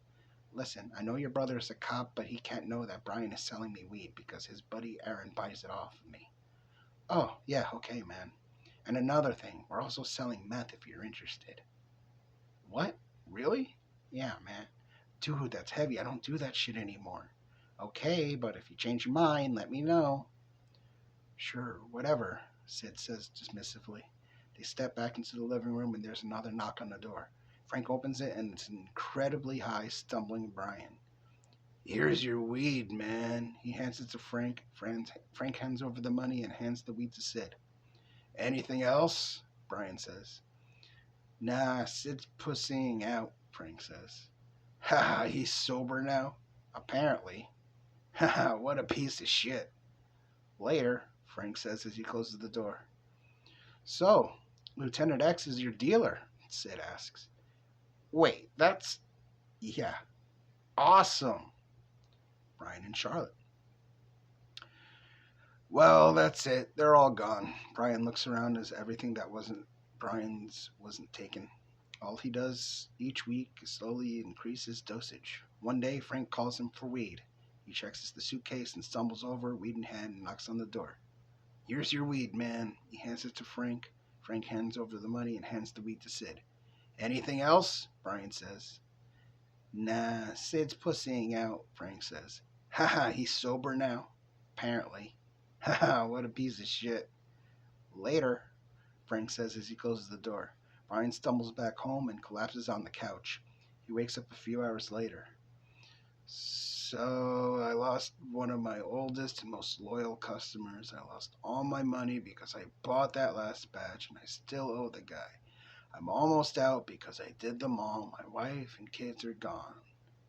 [SPEAKER 1] Listen, I know your brother is a cop, but he can't know that Brian is selling me weed because his buddy Aaron buys it off of me. Oh, yeah, okay, man. And another thing, we're also selling meth if you're interested. What? Really? Yeah, man. Dude, that's heavy. I don't do that shit anymore. Okay, but if you change your mind, let me know. Sure, whatever, Sid says dismissively. They step back into the living room and there's another knock on the door. Frank opens it and it's an incredibly high, stumbling Brian. Here's your weed, man. He hands it to Frank. Frank hands over the money and hands the weed to Sid. Anything else? Brian says. Nah, Sid's pussying out, Frank says. Ha, he's sober now? Apparently. Ha, what a piece of shit. Later, Frank says as he closes the door. So, Lieutenant X is your dealer? Sid asks. Wait, that's... Yeah, awesome. Brian and Charlotte. Well, that's it. They're all gone. Brian looks around as everything that wasn't Brian's wasn't taken. All he does each week is slowly increase his dosage. One day, Frank calls him for weed. He checks the suitcase and stumbles over, weed in hand, and knocks on the door. Here's your weed, man. He hands it to Frank. Frank hands over the money and hands the weed to Sid. Anything else? Brian says. Nah, Sid's pussying out, Frank says. Haha, he's sober now. Apparently. Haha, what a piece of shit. Later, Frank says as he closes the door. Brian stumbles back home and collapses on the couch. He wakes up a few hours later. So, I lost one of my oldest and most loyal customers. I lost all my money because I bought that last batch and I still owe the guy. I'm almost out because I did them all. My wife and kids are gone.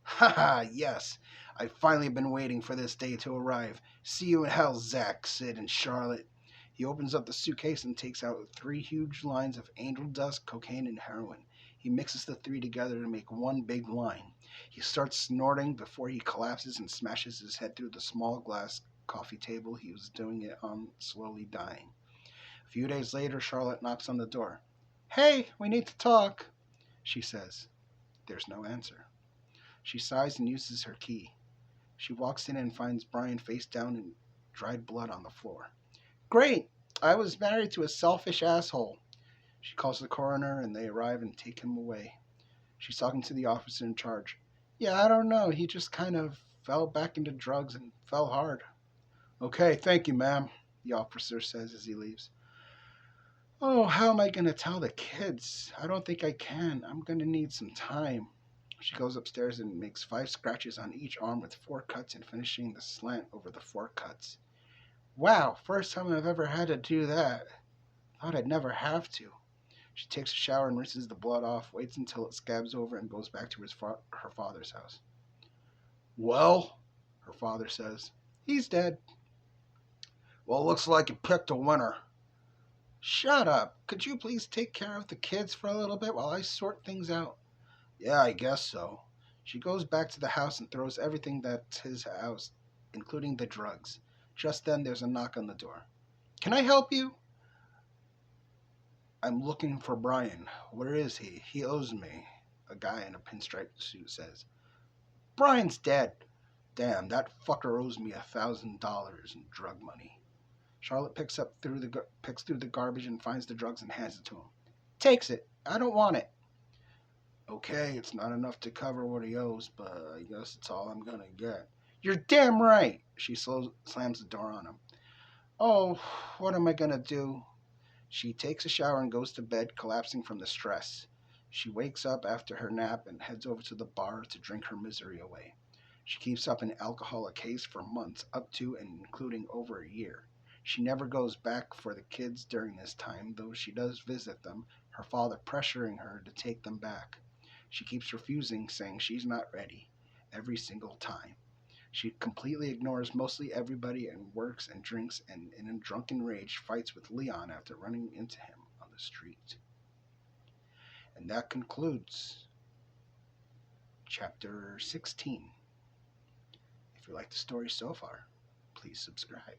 [SPEAKER 1] Haha, yes. I've finally been waiting for this day to arrive. See you in hell, Zach, Sid, and Charlotte. He opens up the suitcase and takes out 3 huge lines of angel dust, cocaine, and heroin. He mixes the 3 together to make one big line. He starts snorting before he collapses and smashes his head through the small glass coffee table he was doing it on, slowly dying. A few days later, Charlotte knocks on the door. Hey, we need to talk, she says. There's no answer. She sighs and uses her key. She walks in and finds Brian face down in dried blood on the floor. Great! I was married to a selfish asshole. She calls the coroner and they arrive and take him away. She's talking to the officer in charge. Yeah, I don't know. He just kind of fell back into drugs and fell hard. Okay, thank you, ma'am, the officer says as he leaves. Oh, how am I going to tell the kids? I don't think I can. I'm going to need some time. She goes upstairs and makes 5 scratches on each arm with 4 cuts and finishing the slant over the 4 cuts. Wow, first time I've ever had to do that. Thought I'd never have to. She takes a shower and rinses the blood off, waits until it scabs over, and goes back to her father's house. Well, her father says, he's dead. Well, looks like you picked a winner. Shut up. Could you please take care of the kids for a little bit while I sort things out? Yeah, I guess so. She goes back to the house and throws everything that's his house, including the drugs. Just then, there's a knock on the door. Can I help you? I'm looking for Brian. Where is he? He owes me, a guy in a pinstripe suit says. Brian's dead. Damn, that fucker owes me $1,000 in drug money. Charlotte picks through the garbage and finds the drugs and hands it to him. Takes it. I don't want it. Okay, it's not enough to cover what he owes, but I guess it's all I'm gonna get. You're damn right! She slams the door on him. Oh, what am I gonna do? She takes a shower and goes to bed, collapsing from the stress. She wakes up after her nap and heads over to the bar to drink her misery away. She keeps up an alcoholic haze for months, up to and including over a year. She never goes back for the kids during this time, though she does visit them, her father pressuring her to take them back. She keeps refusing, saying she's not ready, every single time. She completely ignores mostly everybody and works and drinks and, in a drunken rage, fights with Leon after running into him on the street. And that concludes Chapter 16. If you like the story so far, please subscribe.